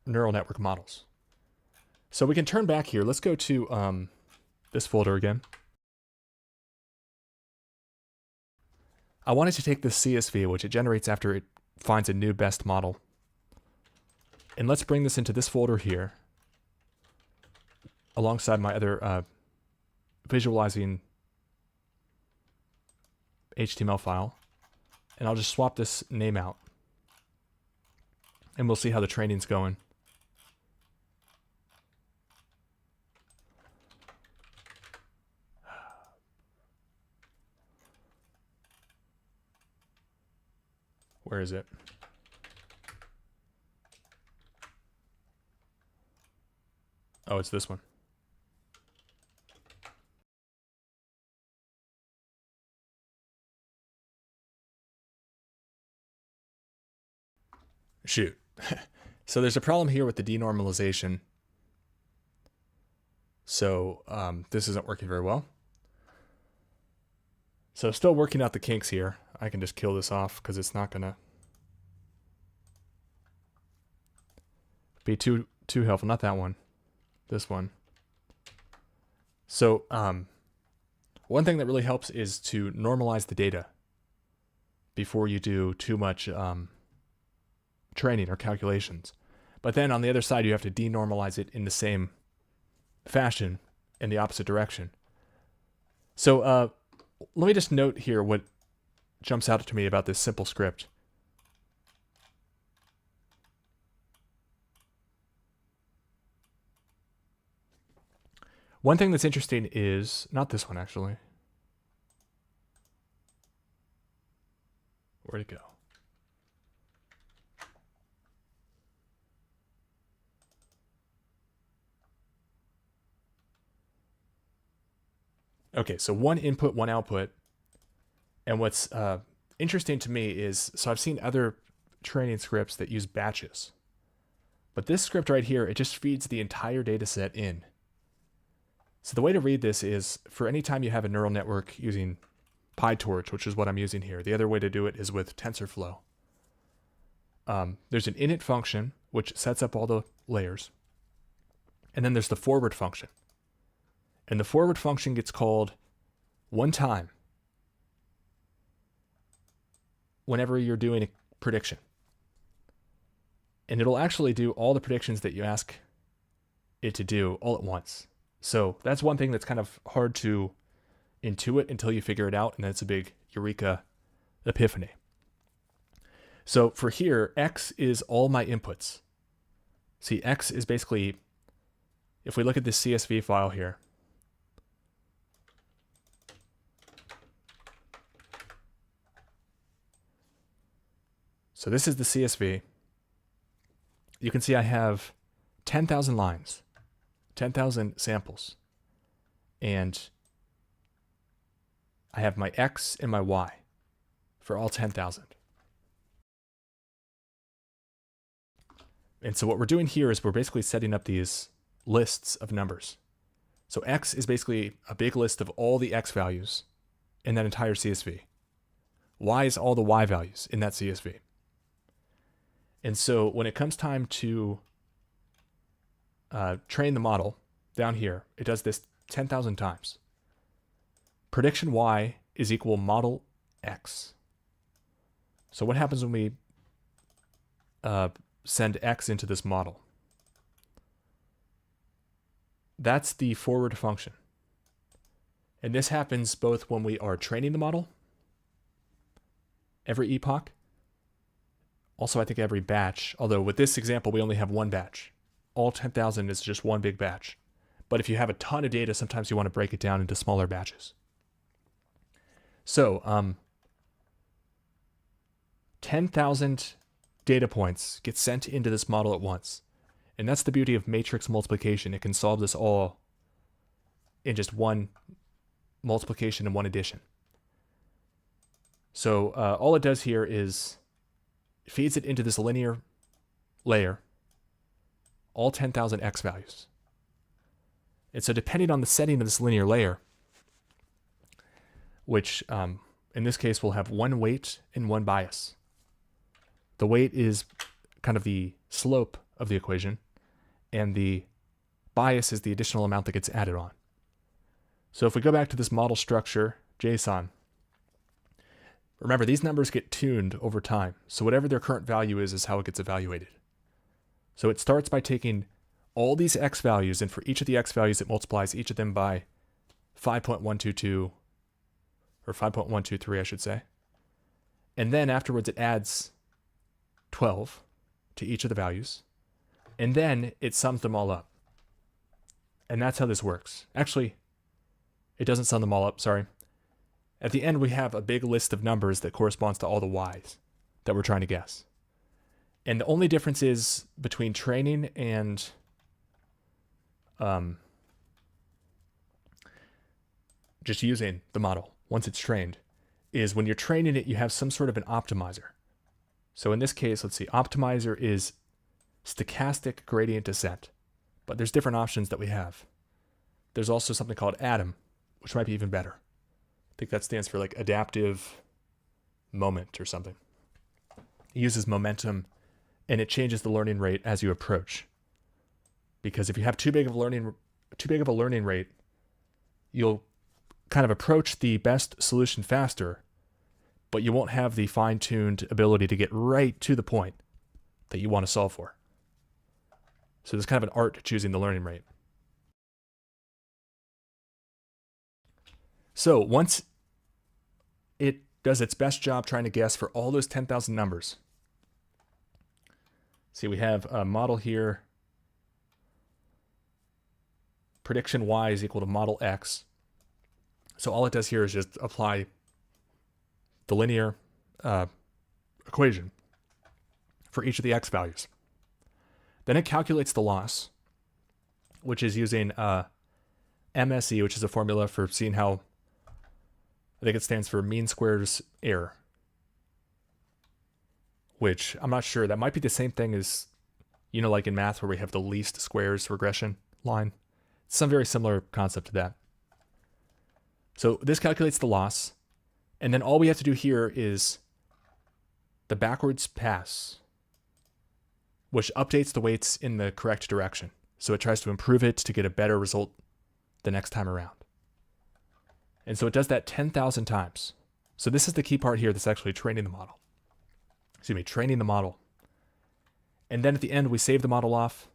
[SPEAKER 2] neural network models. So we can turn back here. Let's go to this folder again. I wanted to take this CSV, which it generates after it finds a new best model. And let's bring this into this folder here, alongside my other visualizing HTML file. And I'll just swap this name out. And we'll see how the training's going. Where is it? Oh, it's this one. Shoot. So there's a problem here with the denormalization. So this isn't working very well. So still working out the kinks here. I can just kill this off because it's not gonna be too helpful. Not that one. This one. So one thing that really helps is to normalize the data before you do too much training or calculations. But then on the other side, you have to denormalize it in the same fashion in the opposite direction. So let me just note here what jumps out to me about this simple script. One thing that's interesting is, not this one actually. Where'd it go? Okay, so one input, one output. And what's interesting to me is, so I've seen other training scripts that use batches. But this script right here, it just feeds the entire data set in. So the way to read this is, for any time you have a neural network using PyTorch, which is what I'm using here, the other way to do it is with TensorFlow. There's an init function, which sets up all the layers. And then there's the forward function. And the forward function gets called one time whenever you're doing a prediction. And it'll actually do all the predictions that you ask it to do all at once. So that's one thing that's kind of hard to intuit until you figure it out, and then it's a big eureka epiphany. So for here, X is all my inputs. See, X is basically, if we look at this CSV file here, so this is the CSV. You can see I have 10,000 lines, 10,000 samples, and I have my X and my Y for all 10,000. And so what we're doing here is we're basically setting up these lists of numbers. So X is basically a big list of all the X values in that entire CSV. Y is all the Y values in that CSV. And so when it comes time to train the model down here, it does this 10,000 times. Prediction Y is equal model X. So what happens when we send x into this model. That's the forward function. And this happens both when we are training the model, every epoch, also I think every batch, although with this example we only have one batch. All 10,000 is just one big batch. But if you have a ton of data, sometimes you want to break it down into smaller batches. So 10,000 data points get sent into this model at once. And that's the beauty of matrix multiplication. It can solve this all in just one multiplication and one addition. So all it does here is it feeds it into this linear layer, all 10,000 x values. And so depending on the setting of this linear layer, which in this case will have one weight and one bias. The weight is kind of the slope of the equation, and the bias is the additional amount that gets added on. So if we go back to this model structure, JSON, remember these numbers get tuned over time. So whatever their current value is how it gets evaluated. So it starts by taking all these x values, and for each of the x values, it multiplies each of them by 5.122, or 5.123, I should say. And then afterwards, it adds 12 to each of the values. And then it sums them all up. And that's how this works. Actually, it doesn't sum them all up, sorry. At the end, we have a big list of numbers that corresponds to all the y's that we're trying to guess. And the only difference is between training and just using the model once it's trained, is when you're training it, you have some sort of an optimizer. So in this case, let's see, optimizer is stochastic gradient descent, but there's different options that we have. There's also something called ADAM, which might be even better. I think that stands for like adaptive moment or something. It uses momentum and it changes the learning rate as you approach. Because if you have too big of a learning rate, you'll kind of approach the best solution faster, but you won't have the fine-tuned ability to get right to the point that you want to solve for. So there's kind of an art to choosing the learning rate. So once it does its best job trying to guess for all those 10,000 numbers, see, we have a model here. Prediction y is equal to model x. So all it does here is just apply the linear equation for each of the x values. Then it calculates the loss, which is using MSE, which is a formula for seeing how, I think it stands for mean squares error, which I'm not sure. That might be the same thing as, you know, like in math where we have the least squares regression line. It's some very similar concept to that. So this calculates the loss, and then all we have to do here is the backwards pass, which updates the weights in the correct direction. So it tries to improve it to get a better result the next time around. And so it does that 10,000 times. So this is the key part here that's actually training the model. Training the model. And then at the end, we save the model off.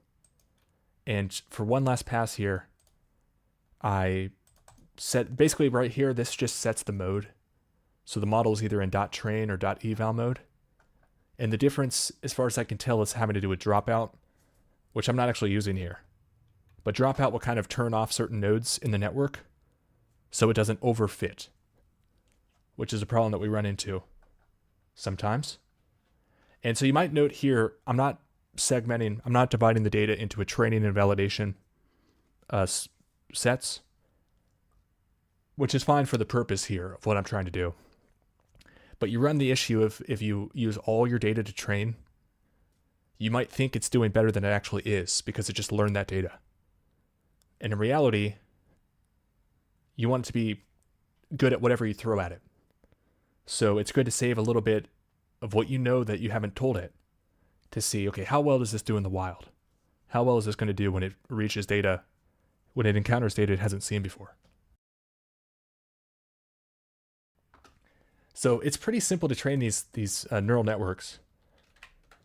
[SPEAKER 2] And for one last pass here, I set, basically right here, this just sets the mode. So the model is either in .train or .eval mode. And the difference, as far as I can tell, is having to do with dropout, which I'm not actually using here. But dropout will kind of turn off certain nodes in the network so it doesn't overfit, which is a problem that we run into sometimes. And so you might note here, I'm not segmenting, I'm not dividing the data into a training and validation sets, which is fine for the purpose here of what I'm trying to do. But you run the issue of if you use all your data to train, you might think it's doing better than it actually is because it just learned that data. And in reality, you want it to be good at whatever you throw at it. So it's good to save a little bit of what you know that you haven't told it to see, okay, how well does this do in the wild? How well is this going to do when it reaches data, when it encounters data it hasn't seen before? So it's pretty simple to train these neural networks.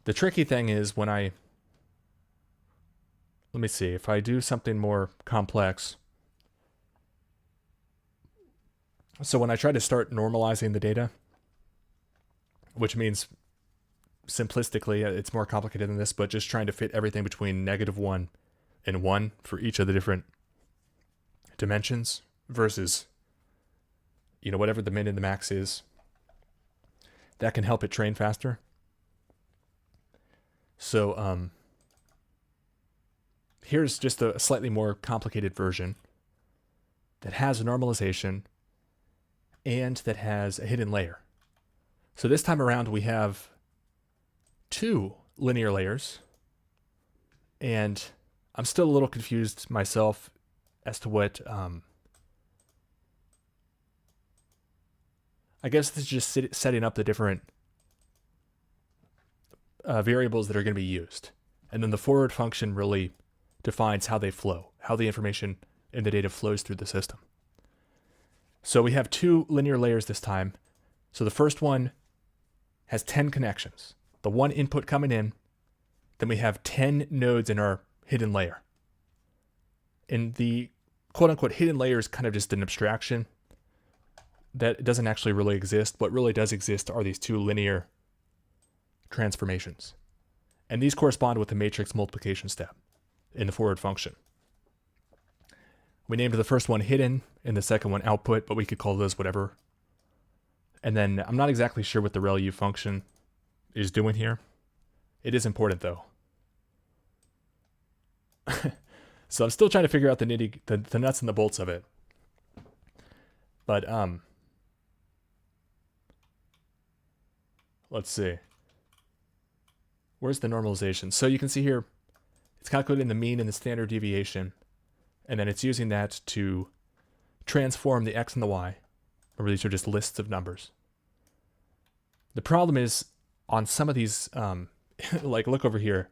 [SPEAKER 2] The tricky thing is when let me see, if I do something more complex. So when I try to start normalizing the data, which means simplistically, it's more complicated than this, but just trying to fit everything between -1 and 1 for each of the different dimensions versus, whatever the min and the max is, that can help it train faster. So here's just a slightly more complicated version that has a normalization and that has a hidden layer. So this time around we have 2 linear layers, and I'm still a little confused myself as to what I guess this is just setting up the different variables that are going to be used. And then the forward function really defines how they flow, how the information in the data flows through the system. So we have 2 linear layers this time. So the first one has 10 connections. The one input coming in, then we have 10 nodes in our hidden layer. And the quote-unquote hidden layer is kind of just an abstraction that doesn't actually really exist. What really does exist are these 2 linear transformations. And these correspond with the matrix multiplication step in the forward function. We named the first one hidden and the second one output, but we could call those whatever. And then I'm not exactly sure what the ReLU function is doing here. It is important though. So I'm still trying to figure out the nuts and the bolts of it. But let's see. Where's the normalization? So you can see here, it's calculating the mean and the standard deviation, and then it's using that to transform the x and the y. Remember, these are just lists of numbers. The problem is on some of these, like look over here,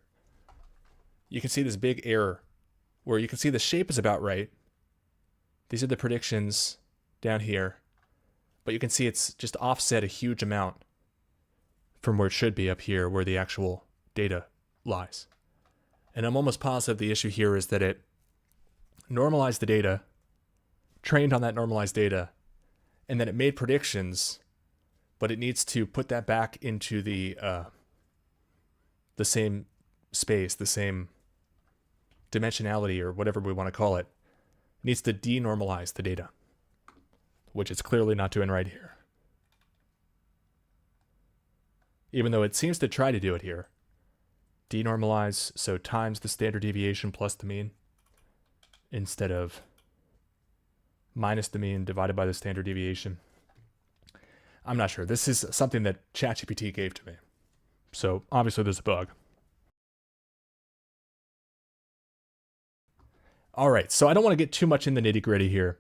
[SPEAKER 2] you can see this big error where you can see the shape is about right. These are the predictions down here, but you can see it's just offset a huge amount from where it should be up here where the actual data lies. And I'm almost positive the issue here is that it normalized the data, trained on that normalized data, and then it made predictions, but it needs to put that back into the same space, the same dimensionality, or whatever we want to call it. It needs to denormalize the data, which it's clearly not doing right here. Even though it seems to try to do it here. Denormalize, so times the standard deviation plus the mean, instead of minus the mean divided by the standard deviation. I'm not sure. This is something that ChatGPT gave to me. So obviously there's a bug. All right, so I don't want to get too much in the nitty-gritty here,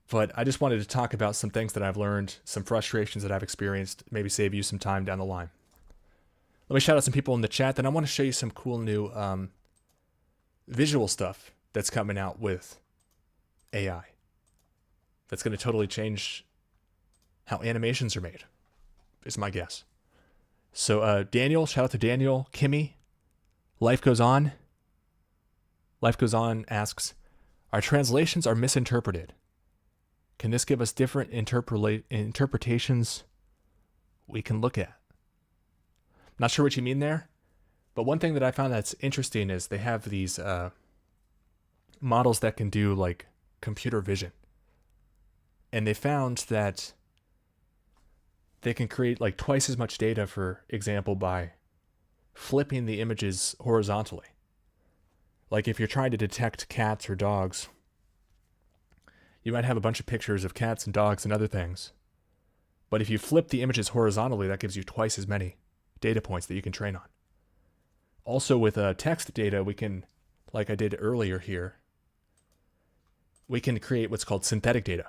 [SPEAKER 2] but I just wanted to talk about some things that I've learned, some frustrations that I've experienced, maybe save you some time down the line. Let me shout out some people in the chat, then I want to show you some cool new visual stuff that's coming out with AI. That's going to totally change how animations are made, is my guess. So Daniel, shout out to Daniel, Kimmy, Life Goes On. Life Goes On asks, our translations are misinterpreted. Can this give us different interpretations we can look at? Not sure what you mean there, but one thing that I found that's interesting is they have these models that can do like computer vision. And they found that they can create like twice as much data, for example, by flipping the images horizontally. Like if you're trying to detect cats or dogs, you might have a bunch of pictures of cats and dogs and other things. But if you flip the images horizontally, that gives you twice as many data points that you can train on. Also with text data, we can, like I did earlier here, we can create what's called synthetic data,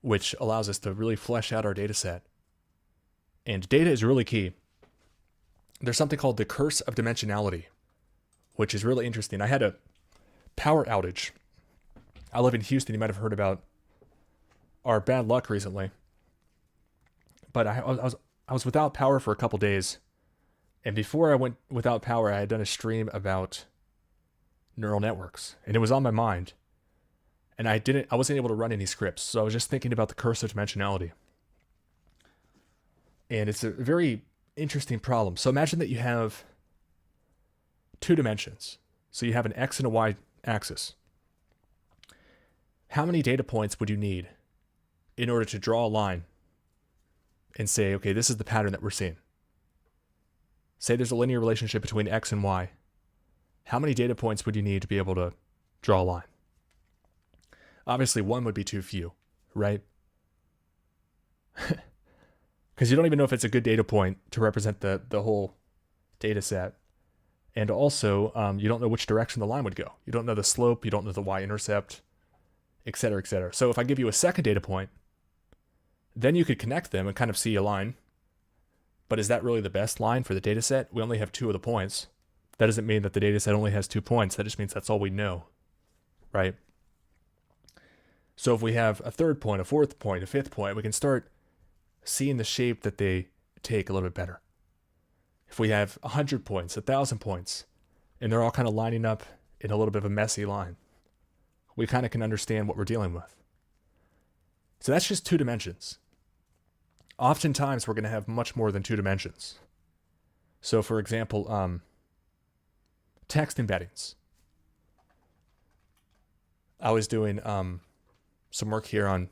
[SPEAKER 2] which allows us to really flesh out our data set. And data is really key. There's something called the curse of dimensionality, which is really interesting. I had a power outage. I live in Houston. You might have heard about our bad luck recently. But I was without power for a couple days. And before I went without power, I had done a stream about neural networks, and it was on my mind. And I wasn't able to run any scripts, so I was just thinking about the curse of dimensionality. And it's a very interesting problem. So imagine that you have 2 dimensions. So you have an X and a Y axis. How many data points would you need in order to draw a line and say, okay, this is the pattern that we're seeing? Say there's a linear relationship between X and Y. How many data points would you need to be able to draw a line? Obviously, 1 would be too few, right? Because you don't even know if it's a good data point to represent the whole data set. And also, you don't know which direction the line would go. You don't know the slope, you don't know the y-intercept, et cetera, et cetera. So if I give you a second data point, then you could connect them and kind of see a line. But is that really the best line for the data set? We only have 2 of the points. That doesn't mean that the data set only has 2 points. That just means that's all we know, right? So if we have a third point, a fourth point, a fifth point, we can start seeing the shape that they take a little bit better. If we have 100 points, 1,000 points, and they're all kind of lining up in a little bit of a messy line, we kind of can understand what we're dealing with. So that's just 2 dimensions. Oftentimes, we're going to have much more than 2 dimensions. So for example, text embeddings. I was doing some work here on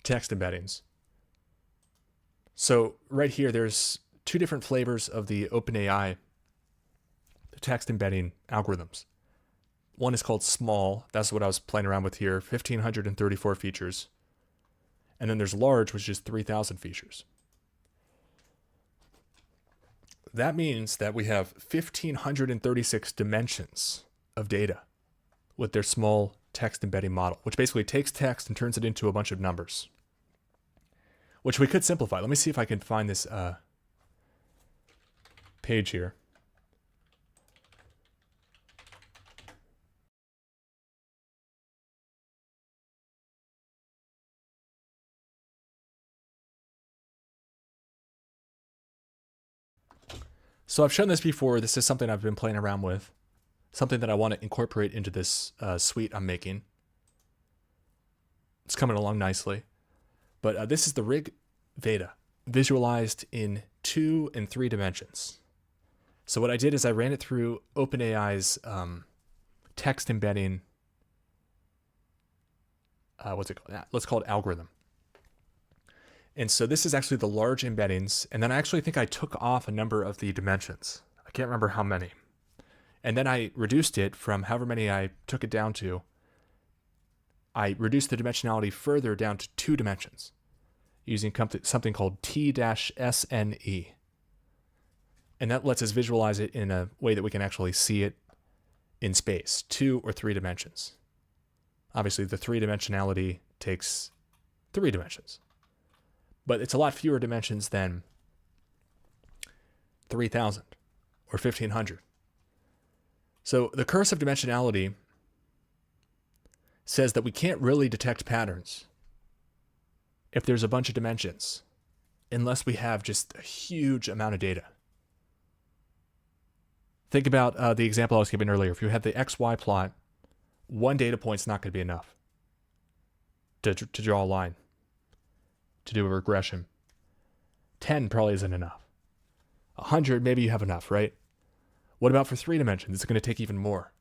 [SPEAKER 2] text embeddings. So right here, there's 2 different flavors of the OpenAI text embedding algorithms. One is called small. That's what I was playing around with here. 1,534 features. And then there's large, which is 3,000 features. That means that we have 1,536 dimensions of data with their small text embedding model, which basically takes text and turns it into a bunch of numbers, which we could simplify. Let me see if I can find this page here. So I've shown this before. This is something I've been playing around with, something that I want to incorporate into this suite I'm making. It's coming along nicely. But this is the rig Veda, visualized in 2 and 3 dimensions. So what I did is I ran it through OpenAI's text embedding, what's it called? Let's call it algorithm. And so this is actually the large embeddings. And then I actually think I took off a number of the dimensions. I can't remember how many. And then I reduced it from however many I took it down to. I reduced the dimensionality further down to 2 dimensions using something called T-SNE. And that lets us visualize it in a way that we can actually see it in space, 2 or 3 dimensions. Obviously, the 3-dimensionality takes 3 dimensions. But it's a lot fewer dimensions than 3,000 or 1,500. So the curse of dimensionality says that we can't really detect patterns if there's a bunch of dimensions, unless we have just a huge amount of data. Think about the example I was giving earlier. If you had the XY plot, 1 data point's not going to be enough to draw a line, to do a regression. 10 probably isn't enough. 100, maybe you have enough, right? What about for 3 dimensions? It's going to take even more.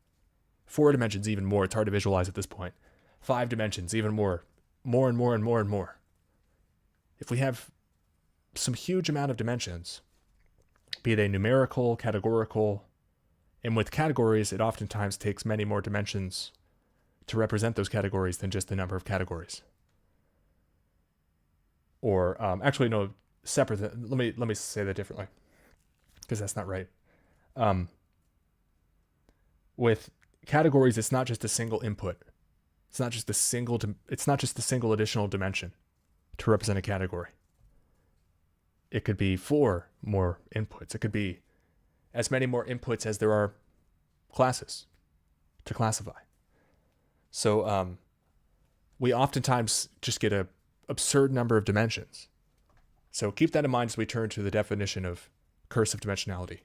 [SPEAKER 2] 4 dimensions, even more. It's hard to visualize at this point. 5 dimensions, even more. More and more and more and more. If we have some huge amount of dimensions, be they numerical, categorical, and with categories, it oftentimes takes many more dimensions to represent those categories than just the number of categories. Or actually, no, separate. Let me say that differently, because that's not right. With categories, it's not just a single input. It's not just a single. It's not just a single additional dimension to represent a category. It could be 4 more inputs. It could be as many more inputs as there are classes to classify. So we oftentimes just get a absurd number of dimensions. So keep that in mind as we turn to the definition of cursive dimensionality.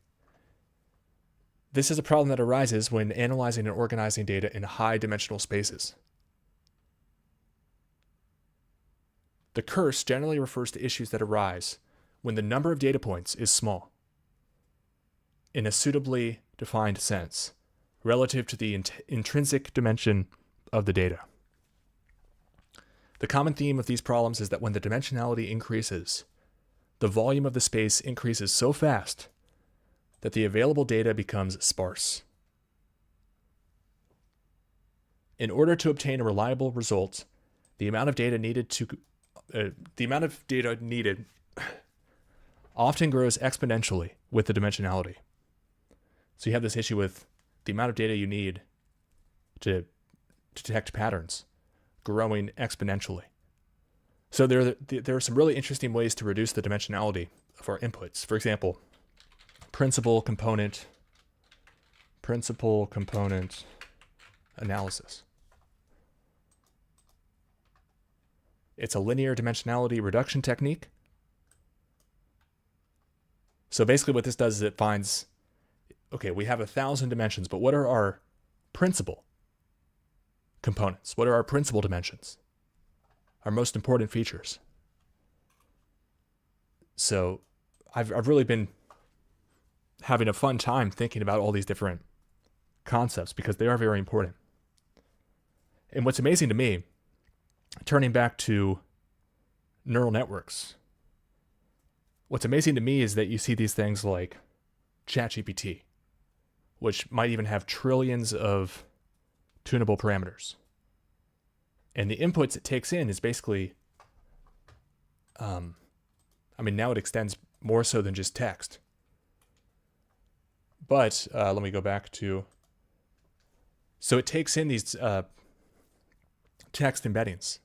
[SPEAKER 2] This is a problem that arises when analyzing and organizing data in high dimensional spaces. The curse generally refers to issues that arise when the number of data points is small, in a suitably defined sense, relative to the intrinsic dimension of the data. The common theme of these problems is that when the dimensionality increases, the volume of the space increases so fast that the available data becomes sparse. In order to obtain a reliable result, the amount of data needed often grows exponentially with the dimensionality. So you have this issue with the amount of data you need to detect patterns growing exponentially. So there are some really interesting ways to reduce the dimensionality of our inputs. For example, principal component analysis. It's a linear dimensionality reduction technique. So basically what this does is it finds, okay, we have 1,000 dimensions, but what are our principal components? What are our principal dimensions? Our most important features. So I've really been having a fun time thinking about all these different concepts because they are very important. And what's amazing to me, turning back to neural networks, what's amazing to me is that you see these things like ChatGPT, which might even have trillions of tunable parameters. And the inputs it takes in is basically, now it extends more so than just text. But let me go back to, so it takes in these text embeddings,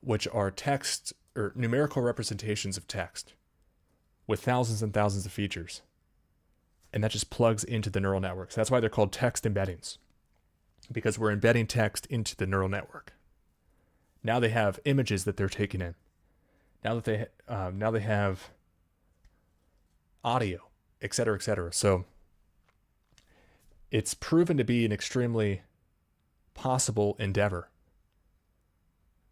[SPEAKER 2] which are text or numerical representations of text with thousands and thousands of features. And that just plugs into the neural networks. That's why they're called text embeddings, because we're embedding text into the neural network. Now they have images that they're taking in. Now they have audio, et cetera, et cetera. So it's proven to be an extremely possible endeavor.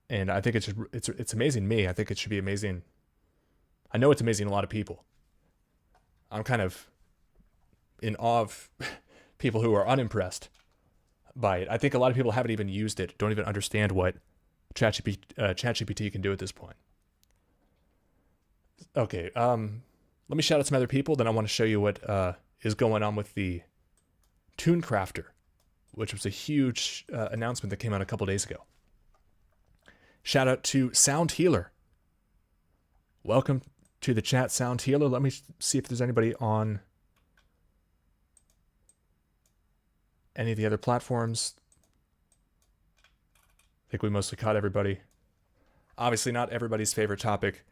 [SPEAKER 2] And I think it's amazing to me. I think it should be amazing. I know it's amazing to a lot of people. I'm kind of in awe of people who are unimpressed by it. I think a lot of people haven't even used it, don't even understand what ChatGPT can do at this point. Okay, let me shout out some other people, then I want to show you what is going on with the Tune Crafter, which was a huge announcement that came out a couple days ago. Shout out to Sound Healer. Welcome to the chat, Sound Healer. Let me see if there's anybody on any of the other platforms. I think we mostly caught everybody. Obviously not everybody's favorite topic.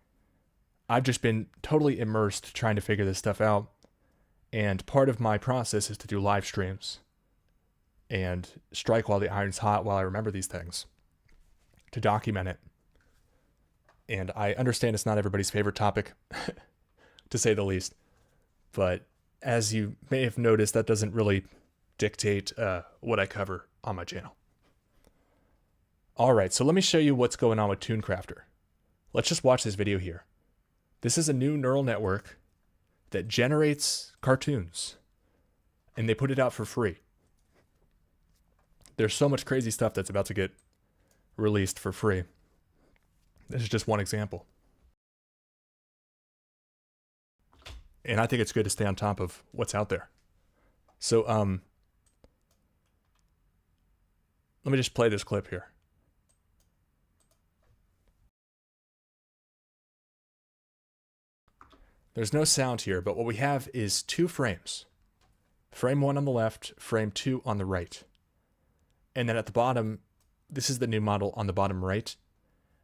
[SPEAKER 2] I've just been totally immersed trying to figure this stuff out. And part of my process is to do live streams and strike while the iron's hot while I remember these things, to document it. And I understand it's not everybody's favorite topic, to say the least. But as you may have noticed, that doesn't really dictate what I cover on my channel. All right, so let me show you what's going on with Tune Crafter. Let's just watch this video here. This is a new neural network that generates cartoons, and they put it out for free. There's so much crazy stuff that's about to get released for free. This is just one example. And I think it's good to stay on top of what's out there. So let me just play this clip here. There's no sound here, but what we have is 2 frames. Frame 1 on the left, frame 2 on the right. And then at the bottom, this is the new model on the bottom right.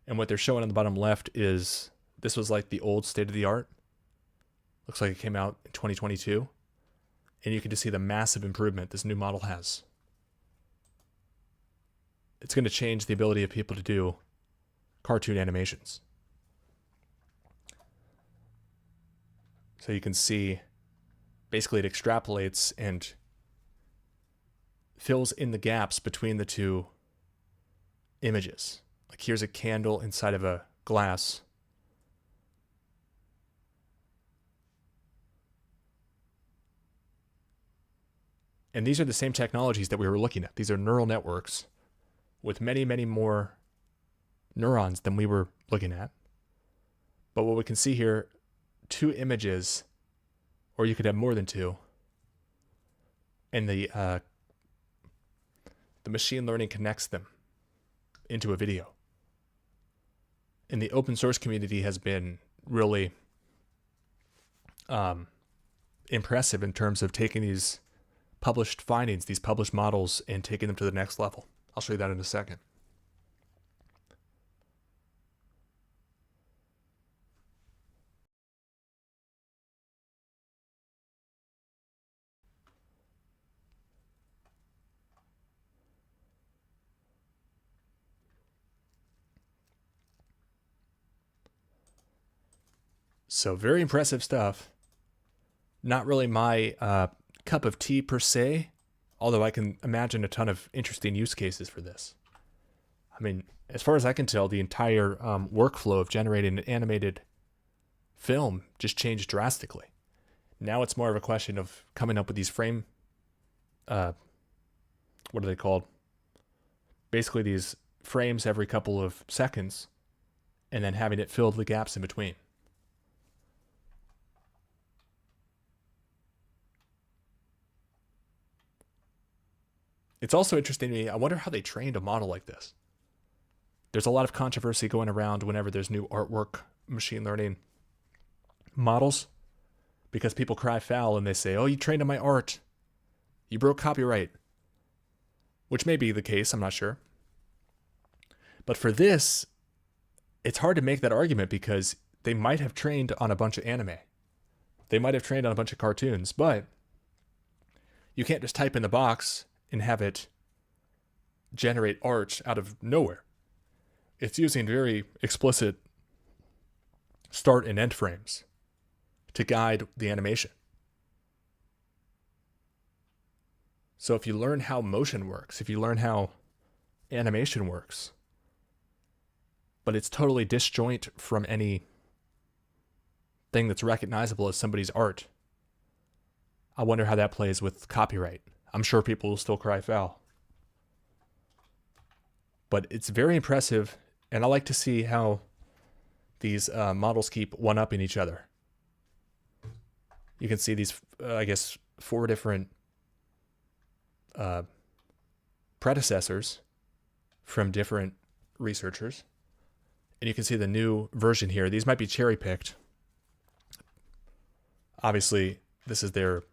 [SPEAKER 2] And what they're showing on the bottom left is, this was like the old state of the art. Looks like it came out in 2022. And you can just see the massive improvement this new model has. It's going to change the ability of people to do cartoon animations. So you can see basically it extrapolates and fills in the gaps between the two images. Like here's a candle inside of a glass. And these are the same technologies that we were looking at. These are neural networks with many, many more neurons than we were looking at. But what we can see here, two images, or you could have more than two, and the machine learning connects them into a video. And the open source community has been really impressive in terms of taking these published findings, these published models, and taking them to the next level. I'll show you that in a second. So very impressive stuff. Not really my cup of tea per se, although I can imagine a ton of interesting use cases for this. I mean, as far as I can tell, the entire workflow of generating an animated film just changed drastically. Now it's more of a question of coming up with these frame, what are they called? Basically these frames every couple of seconds, and then having it fill the gaps in between. It's also interesting to me, I wonder how they trained a model like this. There's a lot of controversy going around whenever there's new artwork machine learning models, because people cry foul and they say, oh, you trained on my art. You broke copyright. Which may be the case, I'm not sure. But for this, it's hard to make that argument because they might have trained on a bunch of anime. They might have trained on a bunch of cartoons, but you can't just type in the box and have it generate art out of nowhere. It's using very explicit start and end frames to guide the animation. So if you learn how motion works, if you learn how animation works, but it's totally disjoint from any thing that's recognizable as somebody's art, I wonder how that plays with copyright. I'm sure people will still cry foul. But it's very impressive, and I like to see how these models keep one-upping each other. You can see these, I guess, 4 different predecessors from different researchers. And you can see the new version here. These might be cherry-picked. Obviously, this is their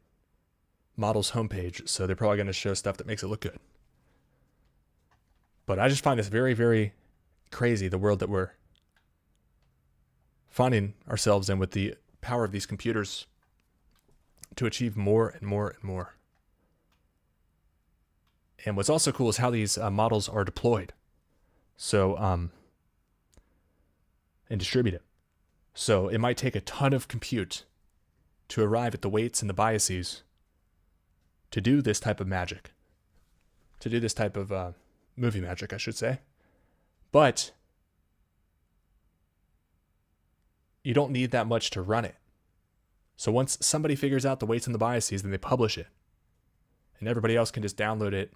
[SPEAKER 2] model's homepage, so they're probably going to show stuff that makes it look good. But I just find this very, very crazy, the world that we're finding ourselves in with the power of these computers to achieve more and more and more. And what's also cool is how these models are deployed. So, and distributed. So it might take a ton of compute to arrive at the weights and the biases to do this type of magic, to do this type of movie magic, I should say. But you don't need that much to run it. So once somebody figures out the weights and the biases, then they publish it. And everybody else can just download it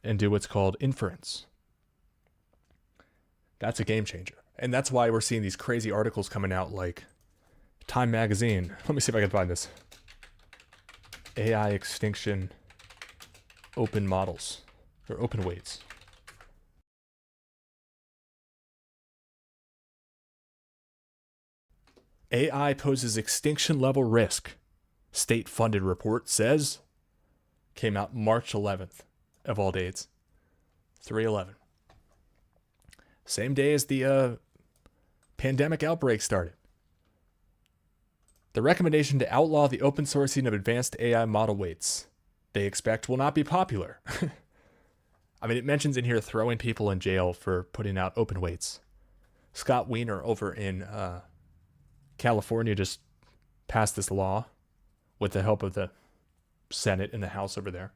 [SPEAKER 2] and do what's called inference. That's a game changer. And that's why we're seeing these crazy articles coming out like Time Magazine. Let me see if I can find this. AI extinction open models, or open weights. AI poses extinction level risk, state-funded report says. Came out March 11th, of all dates. 3/11. Same day as the pandemic outbreak started. The recommendation to outlaw the open sourcing of advanced AI model weights they expect will not be popular. I mean, it mentions in here throwing people in jail for putting out open weights. Scott Wiener over in California just passed this law with the help of the Senate and the House over there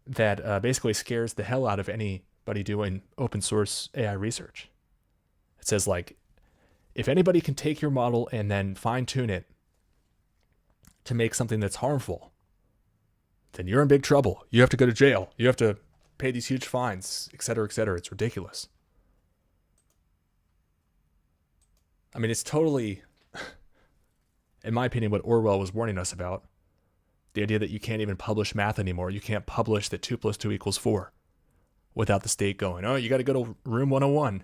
[SPEAKER 2] that basically scares the hell out of anybody doing open source AI research. It says, like, if anybody can take your model and then fine tune it to make something that's harmful, then you're in big trouble. You have to go to jail. You have to pay these huge fines, et cetera, et cetera. It's ridiculous. I mean, it's totally, in my opinion, what Orwell was warning us about. The idea that you can't even publish math anymore. You can't publish that 2 + 2 = 4 without the state going, oh, you got to go to room 101.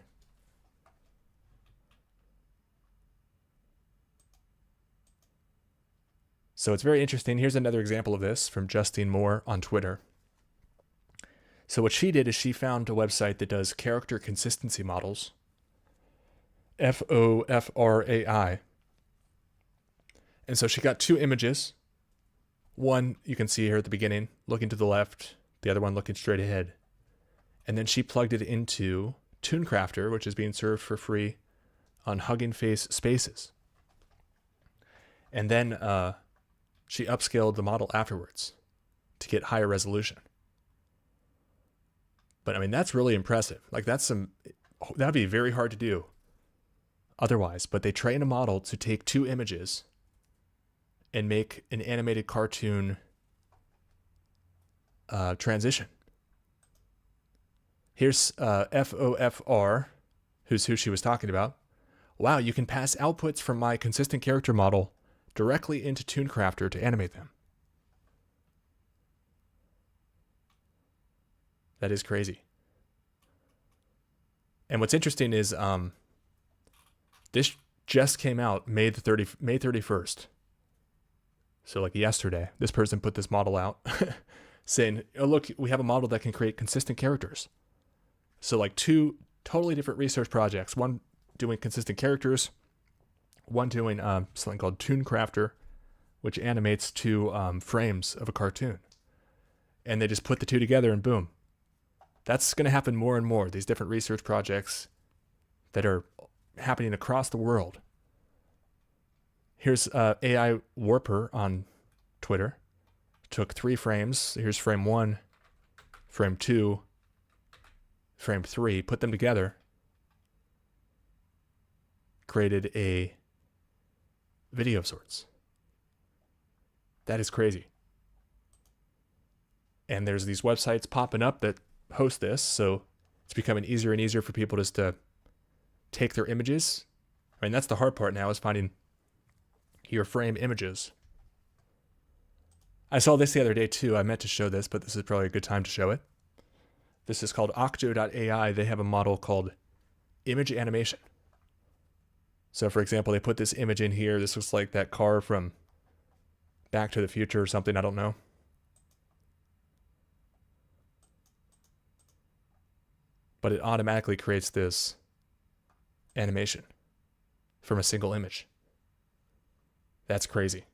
[SPEAKER 2] So it's very interesting. Here's another example of this from Justine Moore on Twitter. So what she did is she found a website that does character consistency models, FOFRAI. And so she got 2 images. One you can see here at the beginning, looking to the left, the other one looking straight ahead. And then she plugged it into TuneCrafter, which is being served for free on Hugging Face Spaces. And then she upscaled the model afterwards to get higher resolution. But I mean, that's really impressive. Like, that'd be very hard to do otherwise. But they train a model to take 2 images and make an animated cartoon transition. Here's FOFR, who's who she was talking about. Wow, you can pass outputs from my consistent character model directly into TuneCrafter to animate them. That is crazy. And what's interesting is this just came out May 31st. So like yesterday, this person put this model out saying, oh, look, we have a model that can create consistent characters. So like 2 totally different research projects, one doing consistent characters, one doing something called TuneCrafter, which animates 2 frames of a cartoon. And they just put the 2 together and boom. That's going to happen more and more, these different research projects that are happening across the world. Here's AI Warper on Twitter. Took 3 frames. Here's frame 1, frame 2, frame 3, put them together, created a video of sorts. That is crazy. And there's these websites popping up that host this, so it's becoming easier and easier for people just to take their images. I mean, that's the hard part now, is finding your frame images. I saw this the other day too. I meant to show this, but this is probably a good time to show it. This is called Octo.ai. They have a model called image animation. So for example, they put this image in here. This looks like that car from Back to the Future or something, I don't know. But it automatically creates this animation from a single image. That's crazy.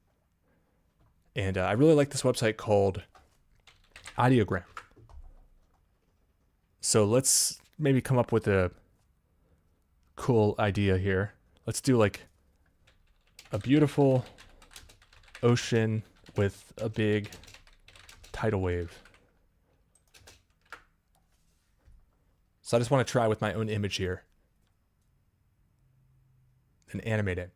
[SPEAKER 2] And I really like this website called Ideogram. So let's maybe come up with a cool idea here. Let's do like a beautiful ocean with a big tidal wave. So I just want to try with my own image here and animate it.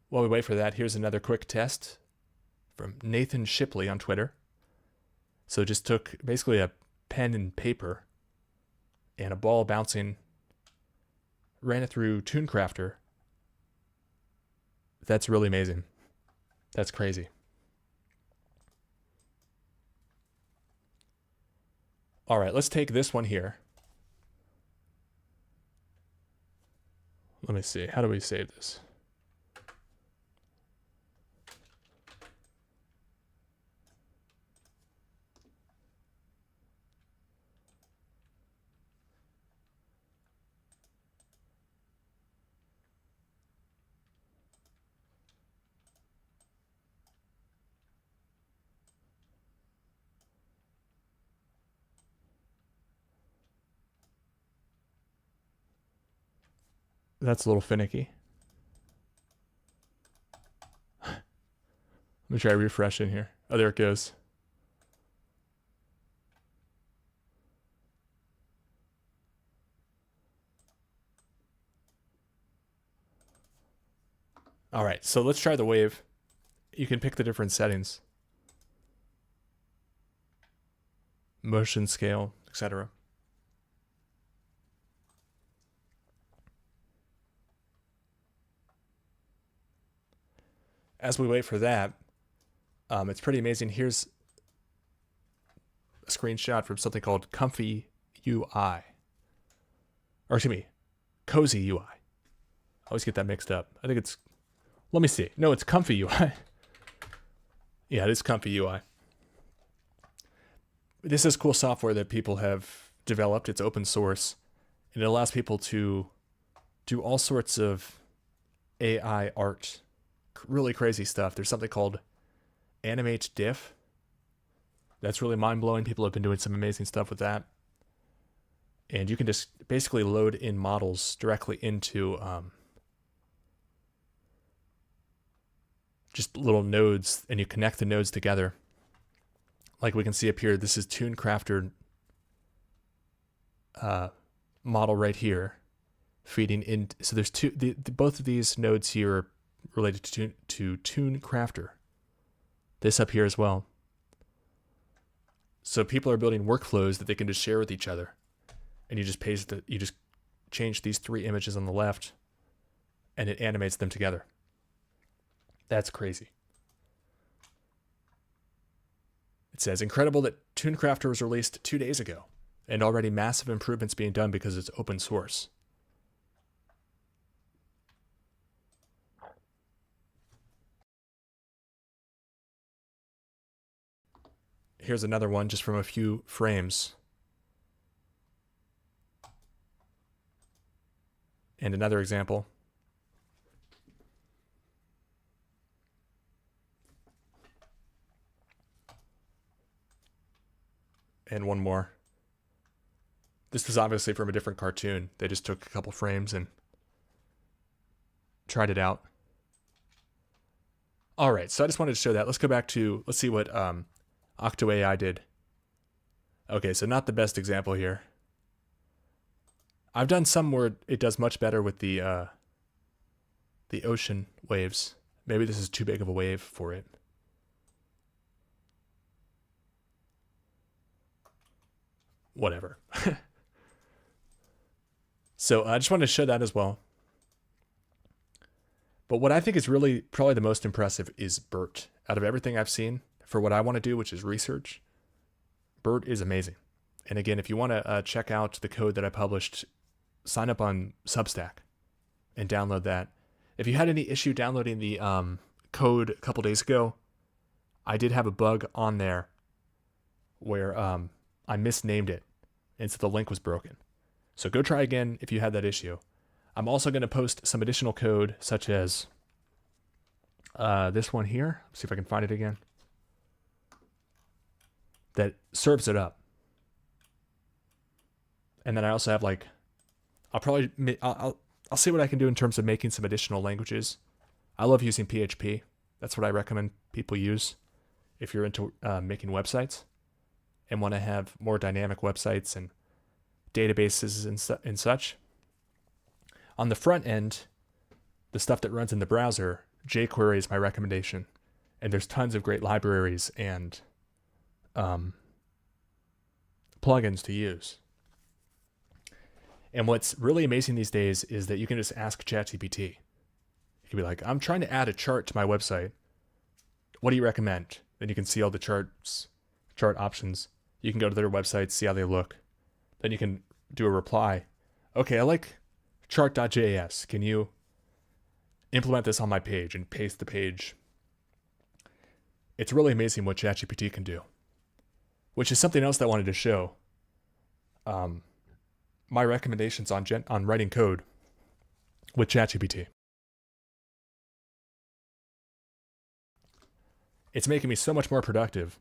[SPEAKER 2] While we wait for that, here's another quick test from Nathan Shipley on Twitter. So just took basically a pen and paper and a ball bouncing, ran it through TuneCrafter. That's really amazing. That's crazy. All right, let's take this one here. Let me see. How do we save this? That's a little finicky. Let me try refreshing here. Oh, there it goes. All right, so let's try the wave. You can pick the different settings. Motion scale, etc. As we wait for that, it's pretty amazing. Here's a screenshot from something called Comfy UI. Or excuse me, Cozy UI. I always get that mixed up. I think it's, let me see. No, it's Comfy UI. Yeah, it is Comfy UI. This is cool software that people have developed. It's open source, and it allows people to do all sorts of AI art, really crazy stuff. There's something called Animate Diff. That's really mind-blowing. People have been doing some amazing stuff with that. And you can just basically load in models directly into just little nodes, and you connect the nodes together. Like we can see up here, this is TuneCrafter model right here, feeding in. So there's both of these nodes here are related to TuneCrafter. This up here as well. So people are building workflows that they can just share with each other, and you just change these 3 images on the left, and it animates them together. That's crazy. It says, incredible that TuneCrafter was released 2 days ago, and already massive improvements being done because it's open source. Here's another one just from a few frames. And another example. And one more. This was obviously from a different cartoon. They just took a couple frames and tried it out. All right, so I just wanted to show that. Let's go back to, let's see what Octo AI did. Okay, so not the best example here. I've done some where it does much better with the ocean waves. Maybe this is too big of a wave for it. Whatever. So I just wanted to show that as well. But what I think is really probably the most impressive is BERT. Out of everything I've seen for what I want to do, which is research, BERT is amazing. And again, if you want to check out the code that I published, sign up on Substack and download that. If you had any issue downloading the code a couple days ago, I did have a bug on there where I misnamed it, and so the link was broken. So go try again if you had that issue. I'm also going to post some additional code, such as this one here. Let's see if I can find it again. That serves it up. And then I also have like, I'll see what I can do in terms of making some additional languages. I love using PHP. That's what I recommend people use if you're into making websites and want to have more dynamic websites and databases and such. On the front end, the stuff that runs in the browser, jQuery is my recommendation. And there's tons of great libraries and plugins to use. And what's really amazing these days is that you can just ask ChatGPT. You can be like, I'm trying to add a chart to my website. What do you recommend? Then you can see all the chart options. You can go to their website, see how they look. Then you can do a reply. Okay, I like chart.js. Can you implement this on my page and paste the page? It's really amazing what ChatGPT can do, which is something else that I wanted to show. My recommendations on writing code with ChatGPT. It's making me so much more productive.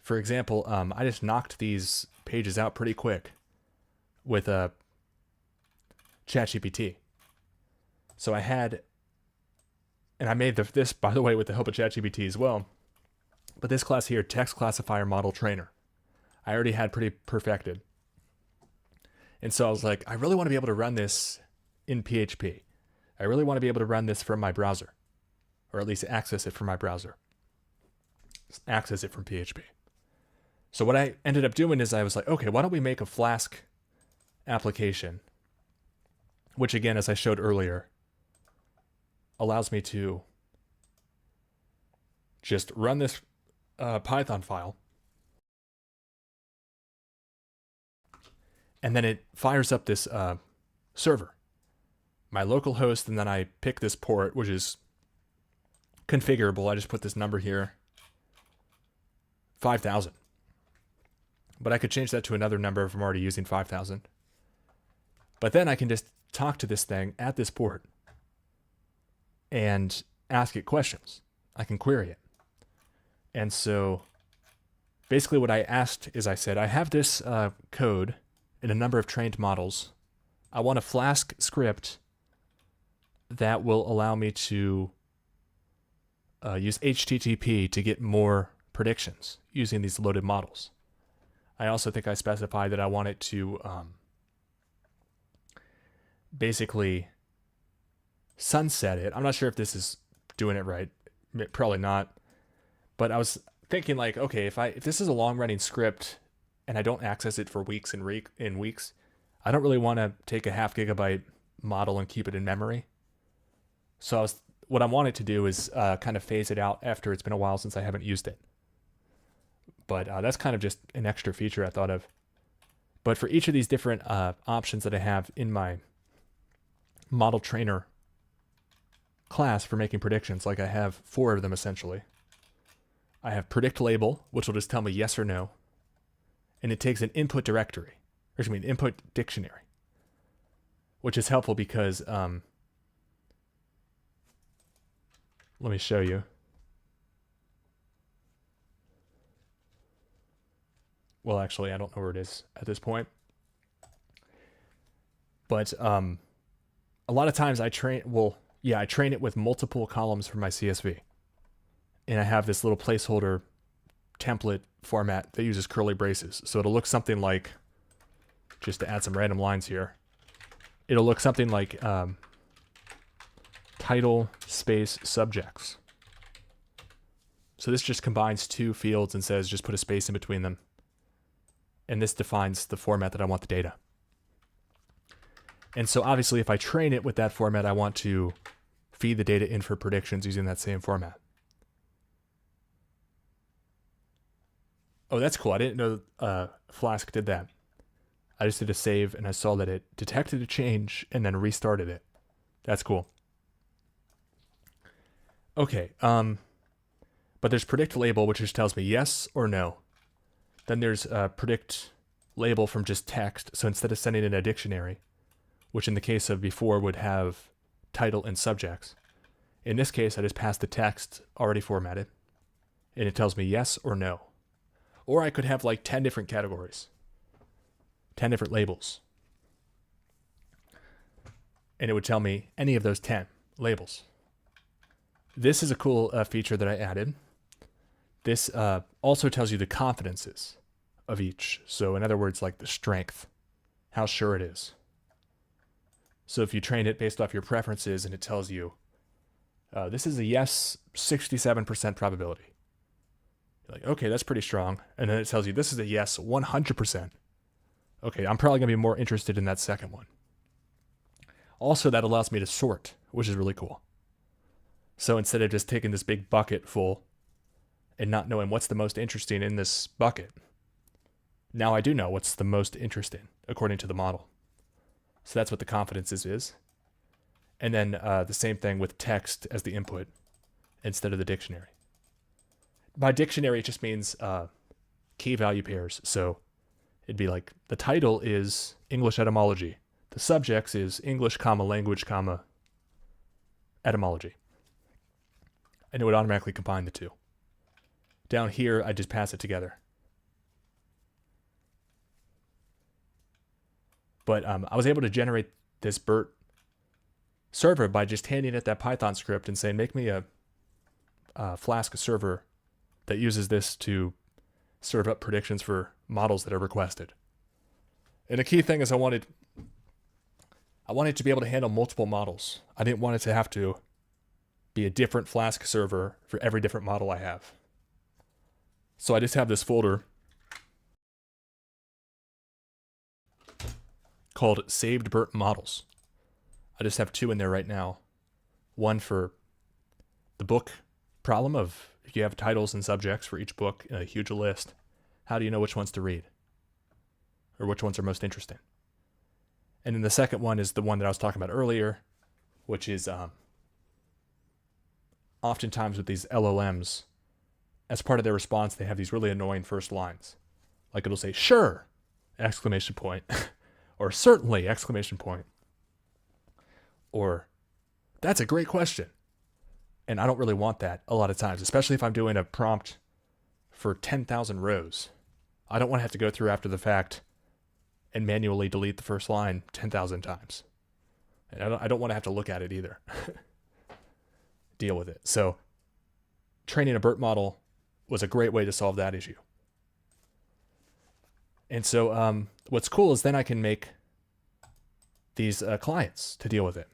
[SPEAKER 2] For example, I just knocked these pages out pretty quick with ChatGPT. So I had, and I made this, by the way, with the help of ChatGPT as well. But this class here, text classifier model trainer, I already had pretty perfected. And so I was like, I really want to be able to run this in PHP. I really want to be able to run this from my browser, or at least access it from my browser. Access it from PHP. So what I ended up doing is I was like, okay, why don't we make a Flask application, which again, as I showed earlier, allows me to just run this Python file, and then it fires up this server, my local host, and then I pick this port, which is configurable. I just put this number here, 5,000. But I could change that to another number if I'm already using 5,000. But then I can just talk to this thing at this port and ask it questions. I can query it. And so basically what I asked is I said, I have this code in a number of trained models. I want a Flask script that will allow me to use HTTP to get more predictions using these loaded models. I also think I specified that I want it to basically sunset it. I'm not sure if this is doing it right. Probably not. But I was thinking like, okay, if this is a long running script and I don't access it for weeks and weeks, I don't really want to take a 0.5 GB model and keep it in memory. So what I wanted to do is kind of phase it out after it's been a while since I haven't used it. But that's kind of just an extra feature I thought of. But for each of these different options that I have in my model trainer class for making predictions, like I have 4 of them essentially. I have predict label, which will just tell me yes or no. And it takes an input directory, or excuse me, an input dictionary, which is helpful because, let me show you. Well, actually, I don't know where it is at this point. But a lot of times I train it with multiple columns for my CSV. And I have this little placeholder template format that uses curly braces. So it'll look something like, just to add some random lines here, it'll look something like title space subjects. So this just combines 2 fields and says just put a space in between them. And this defines the format that I want the data. And so obviously if I train it with that format, I want to feed the data in for predictions using that same format. Oh, that's cool. I didn't know Flask did that. I just did a save and I saw that it detected a change and then restarted it. That's cool. Okay, but there's predict label, which just tells me yes or no. Then there's predict label from just text. So instead of sending in a dictionary, which in the case of before would have title and subjects, in this case I just pass the text already formatted and it tells me yes or no. Or I could have like 10 different categories, 10 different labels, and it would tell me any of those 10 labels. This is a cool feature that I added. This also tells you the confidences of each. So in other words, like the strength, how sure it is. So if you train it based off your preferences and it tells you, this is a yes 67% probability. You're like, okay, that's pretty strong. And then it tells you this is a yes 100%. Okay, I'm probably going to be more interested in that second one. Also, that allows me to sort, which is really cool. So instead of just taking this big bucket full and not knowing what's the most interesting in this bucket, now I do know what's the most interesting according to the model. So that's what the confidences is. And then the same thing with text as the input instead of the dictionary. By dictionary, it just means key value pairs. So it'd be like the title is English etymology. The subjects is English, language, etymology. And it would automatically combine the two. Down here, I just pass it together. But I was able to generate this BERT server by just handing it that Python script and saying, make me a Flask server that uses this to serve up predictions for models that are requested. And the key thing is I wanted to be able to handle multiple models. I didn't want it to have to be a different Flask server for every different model I have. So I just have this folder called Saved BERT Models. I just have 2 in there right now. One for the book problem of if you have titles and subjects for each book in a huge list, how do you know which ones to read? Or which ones are most interesting? And then the second one is the one that I was talking about earlier, which is oftentimes with these LLMs, as part of their response, they have these really annoying first lines. Like it'll say, sure, exclamation point, or certainly, exclamation point, or that's a great question. And I don't really want that a lot of times, especially if I'm doing a prompt for 10,000 rows. I don't want to have to go through after the fact and manually delete the first line 10,000 times. And I don't want to have to look at it either. Deal with it. So training a BERT model was a great way to solve that issue. And so what's cool is then I can make these clients to deal with it.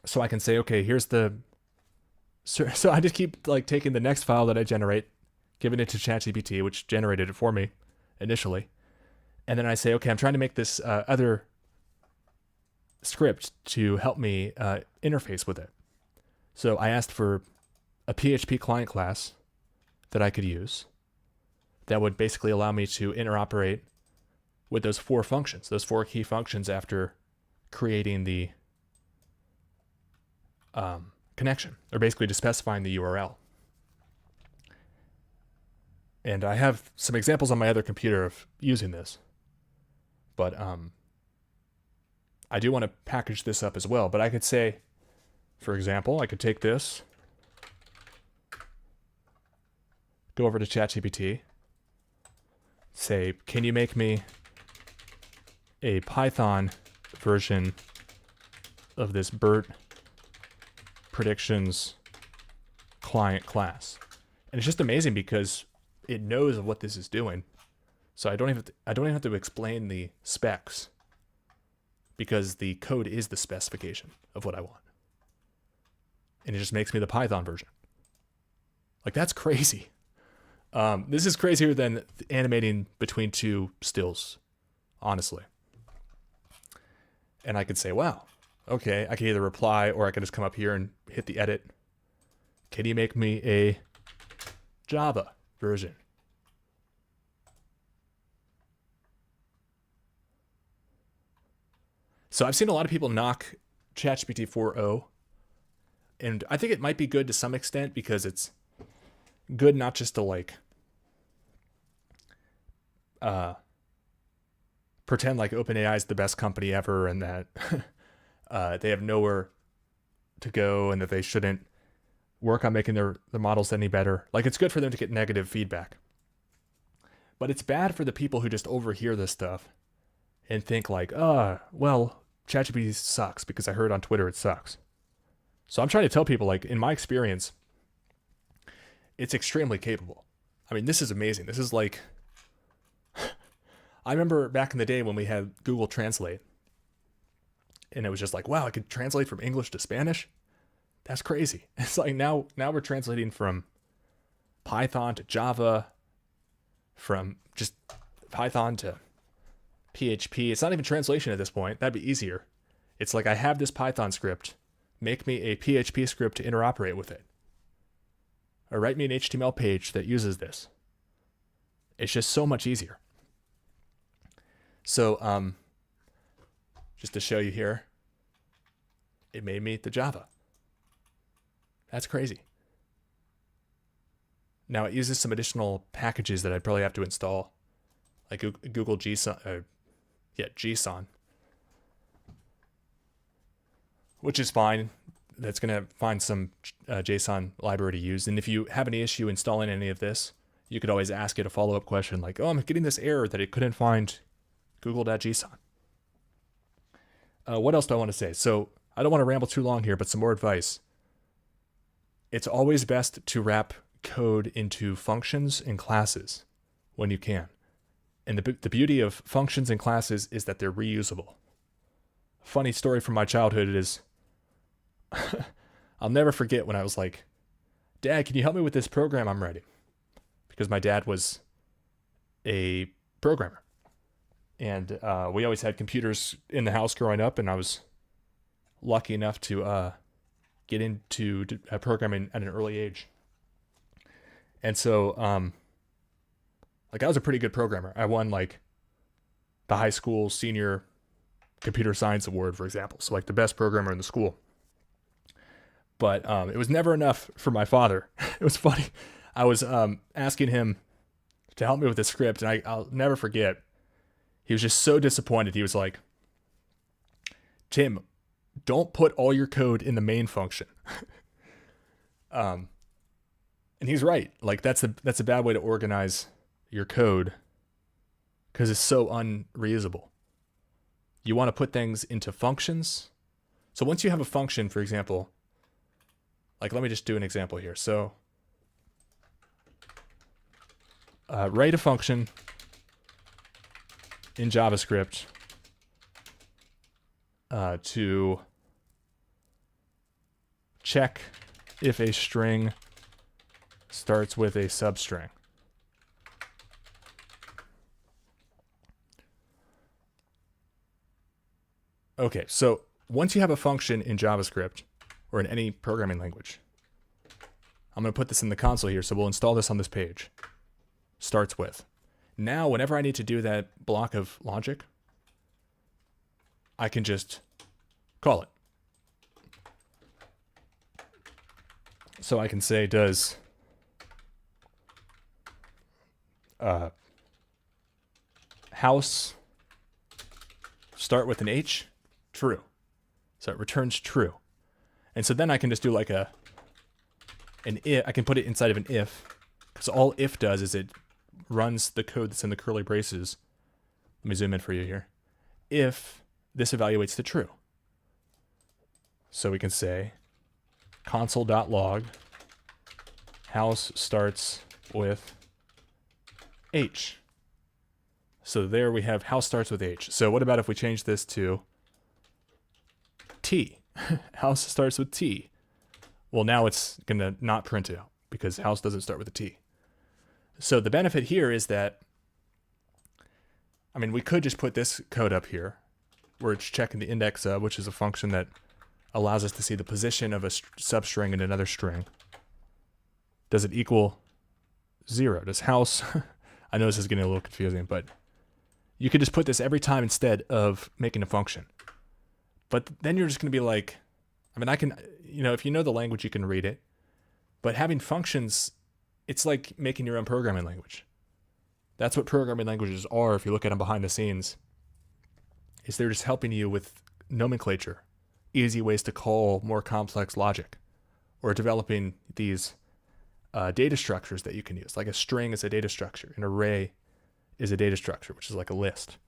[SPEAKER 2] So I can say, okay, here's the... So I just keep like taking the next file that I generate, giving it to ChatGPT, which generated it for me initially. And then I say, okay, I'm trying to make this other script to help me interface with it. So I asked for a PHP client class that I could use that would basically allow me to interoperate with those 4 functions, those 4 key functions after creating the connection, or basically just specifying the URL. And I have some examples on my other computer of using this, but I do want to package this up as well. But I could say, for example, I could take this, go over to ChatGPT, say, can you make me a Python version of this BERT predictions client class? And it's just amazing because it knows what this is doing. So I don't even have to explain the specs, because the code is the specification of what I want. And it just makes me the Python version. Like, that's crazy. This is crazier than animating between 2 stills, honestly. And I could say, wow, okay, I can either reply or I can just come up here and hit the edit. Can you make me a Java version? So I've seen a lot of people knock ChatGPT 4.0, and I think it might be good to some extent because it's good not just to like pretend like OpenAI is the best company ever and that they have nowhere to go and that they shouldn't work on making their models any better. Like, it's good for them to get negative feedback. But it's bad for the people who just overhear this stuff and think like, well, ChatGPT sucks because I heard on Twitter it sucks. So I'm trying to tell people, like, in my experience, it's extremely capable. I mean, this is amazing. This is like, I remember back in the day when we had Google Translate, and it was just like, wow, I could translate from English to Spanish. That's crazy. It's like now we're translating from Python to Java, from just Python to PHP. It's not even translation at this point. That'd be easier. It's like, I have this Python script. Make me a PHP script to interoperate with it. Or write me an HTML page that uses this. It's just so much easier. So, just to show you here, it made me the Java. That's crazy. Now, it uses some additional packages that I'd probably have to install, like Google JSON, JSON, which is fine. That's going to find some JSON library to use. And if you have any issue installing any of this, you could always ask it a follow-up question like, oh, I'm getting this error that it couldn't find google.json. What else do I want to say? So I don't want to ramble too long here, but some more advice. It's always best to wrap code into functions and classes when you can. And the beauty of functions and classes is that they're reusable. Funny story from my childhood is I'll never forget when I was like, Dad, can you help me with this program I'm writing? Because my dad was a programmer. And we always had computers in the house growing up, and I was lucky enough to get into programming at an early age. And so, I was a pretty good programmer. I won like the high school senior computer science award, for example. So like the best programmer in the school. But it was never enough for my father. It was funny. I was asking him to help me with the script, and I'll never forget. He was just so disappointed. He was like, Tim, don't put all your code in the main function. And he's right. Like that's a bad way to organize your code because it's so unreusable. You want to put things into functions. So once you have a function, for example, like let me just do an example here. So write a function in JavaScript to check if a string starts with a substring. Okay, so once you have a function in JavaScript or in any programming language, I'm going to put this in the console here, so we'll install this on this page. Starts with. Now, whenever I need to do that block of logic, I can just call it. So I can say, does house start with an H? True. So it returns true. And so then I can just do like an if. I can put it inside of an if, because all if does is it runs the code that's in the curly braces. Let me zoom in for you here. If this evaluates to true. So we can say console.log house starts with H. So there we have house starts with H. So what about if we change this to T? House starts with T. Well, now it's going to not print it out because house doesn't start with a T. So the benefit here is that, I mean, we could just put this code up here where it's checking the index of, which is a function that allows us to see the position of a substring in another string. Does it equal 0? Does house, I know this is getting a little confusing, but you could just put this every time instead of making a function. But then you're just going to be like, I mean, I can, if you know the language, you can read it. But having functions, it's like making your own programming language. That's what programming languages are if you look at them behind the scenes. Is they're just helping you with nomenclature, easy ways to call more complex logic, or developing these data structures that you can use. Like a string is a data structure. An array is a data structure, which is like a list.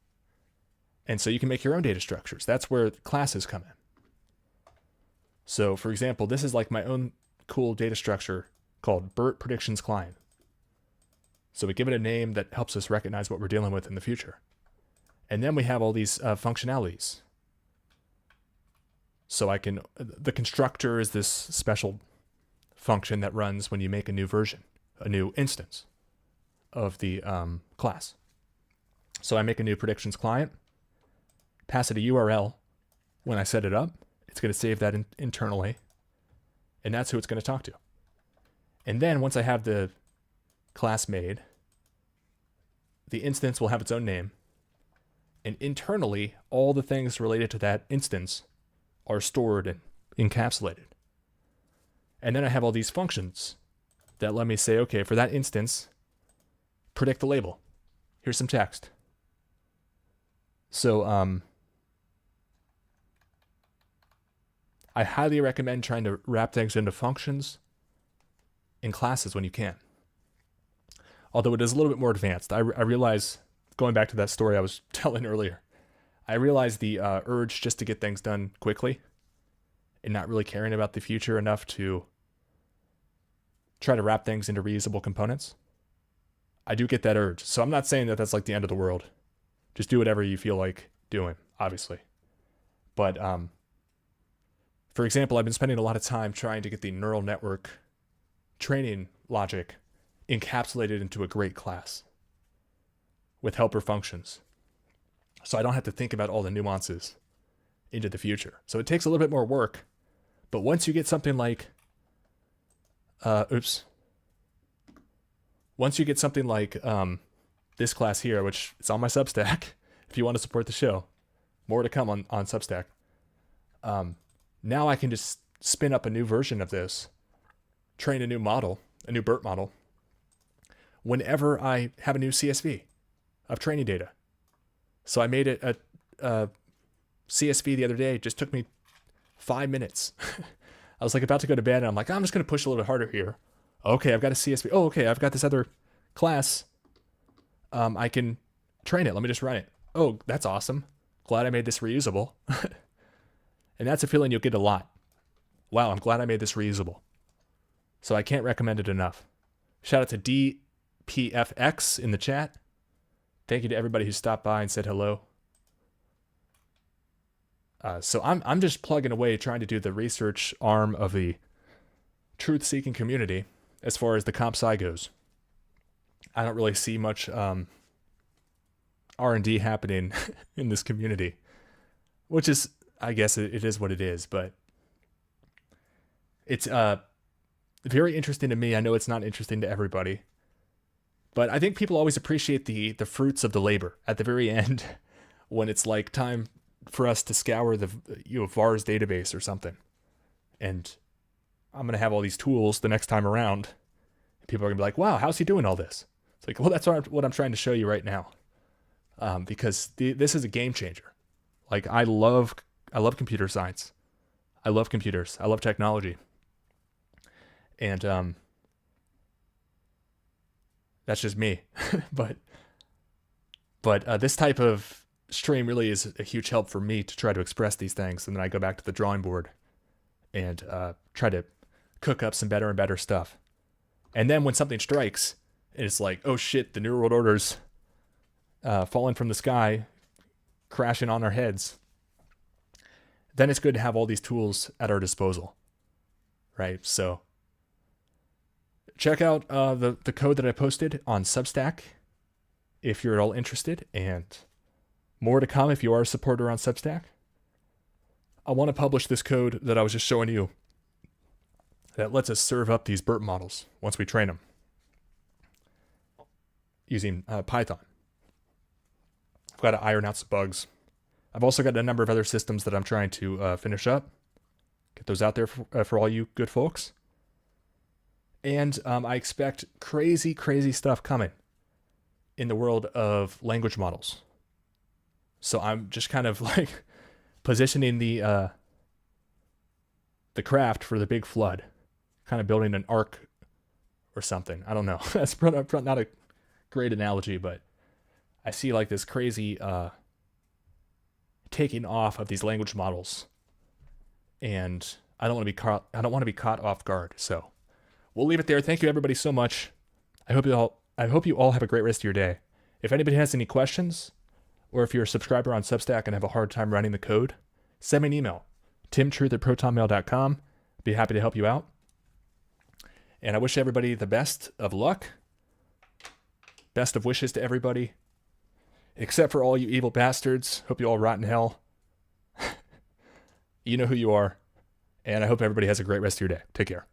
[SPEAKER 2] And so you can make your own data structures. That's where classes come in. So for example, this is like my own cool data structure called BERT Predictions Client. So we give it a name that helps us recognize what we're dealing with in the future. And then we have all these functionalities. So the constructor is this special function that runs when you make a new version, a new instance of the class. So I make a new predictions client, pass it a URL. When I set it up, it's going to save that internally, and that's who it's going to talk to. And then once I have the class made, the instance will have its own name, and internally, all the things related to that instance are stored and encapsulated. And then I have all these functions that let me say, okay, for that instance, predict the label. Here's some text. So I highly recommend trying to wrap things into functions in classes when you can. Although it is a little bit more advanced. I realize, going back to that story I was telling earlier, I realize the urge just to get things done quickly and not really caring about the future enough to try to wrap things into reusable components. I do get that urge. So I'm not saying that that's like the end of the world. Just do whatever you feel like doing, obviously. But for example, I've been spending a lot of time trying to get the neural network training logic encapsulated into a great class with helper functions. So I don't have to think about all the nuances into the future. So it takes a little bit more work. But once you get something like, once you get something like this class here, which is on my Substack, if you want to support the show, more to come on Substack. Now I can just spin up a new version of this, train a new model, a new BERT model, whenever I have a new CSV of training data. So I made it a CSV the other day. It just took me 5 minutes. I was like about to go to bed and I'm like, I'm just going to push a little bit harder here. Okay, I've got a CSV. Oh, okay, I've got this other class. I can train it. Let me just run it. Oh, that's awesome. Glad I made this reusable. And that's a feeling you'll get a lot. Wow, I'm glad I made this reusable. So I can't recommend it enough. Shout out to DPFX in the chat. Thank you to everybody who stopped by and said hello. So I'm just plugging away trying to do the research arm of the truth-seeking community as far as the comp sci goes. I don't really see much R&D happening in this community, which is, I guess it is what it is, but it's very interesting to me. I know it's not interesting to everybody, but I think people always appreciate the fruits of the labor at the very end when it's like time for us to scour the VARS database or something. And I'm going to have all these tools the next time around. People are going to be like, wow, how's he doing all this? It's like, well, that's what I'm trying to show you right now. Because this is a game changer. Like, I love computer science. I love computers. I love technology. And that's just me. but this type of stream really is a huge help for me to try to express these things. And then I go back to the drawing board and try to cook up some better and better stuff. And then when something strikes, it's like, oh shit, the New World Order's falling from the sky, crashing on our heads. Then it's good to have all these tools at our disposal, right? So check out the code that I posted on Substack if you're at all interested, and more to come if you are a supporter on Substack. I want to publish this code that I was just showing you that lets us serve up these BERT models once we train them using Python. I've got to iron out some bugs. I've also got a number of other systems that I'm trying to finish up. Get those out there for all you good folks. And I expect crazy, crazy stuff coming in the world of language models. So I'm just kind of like positioning the craft for the big flood, kind of building an ark or something. I don't know. That's not a great analogy, but I see like this crazy taking off of these language models, and I don't want to be caught off guard. So we'll leave it there. Thank you everybody so much. I hope you all have a great rest of your day. If anybody has any questions, or if you're a subscriber on Substack and have a hard time running the code, send me an email, timtruth@protonmail.com. Be happy to help you out. And I wish everybody the best of luck. Best of wishes to everybody, except for all you evil bastards. Hope you all rot in hell. You know who you are. And I hope everybody has a great rest of your day. Take care.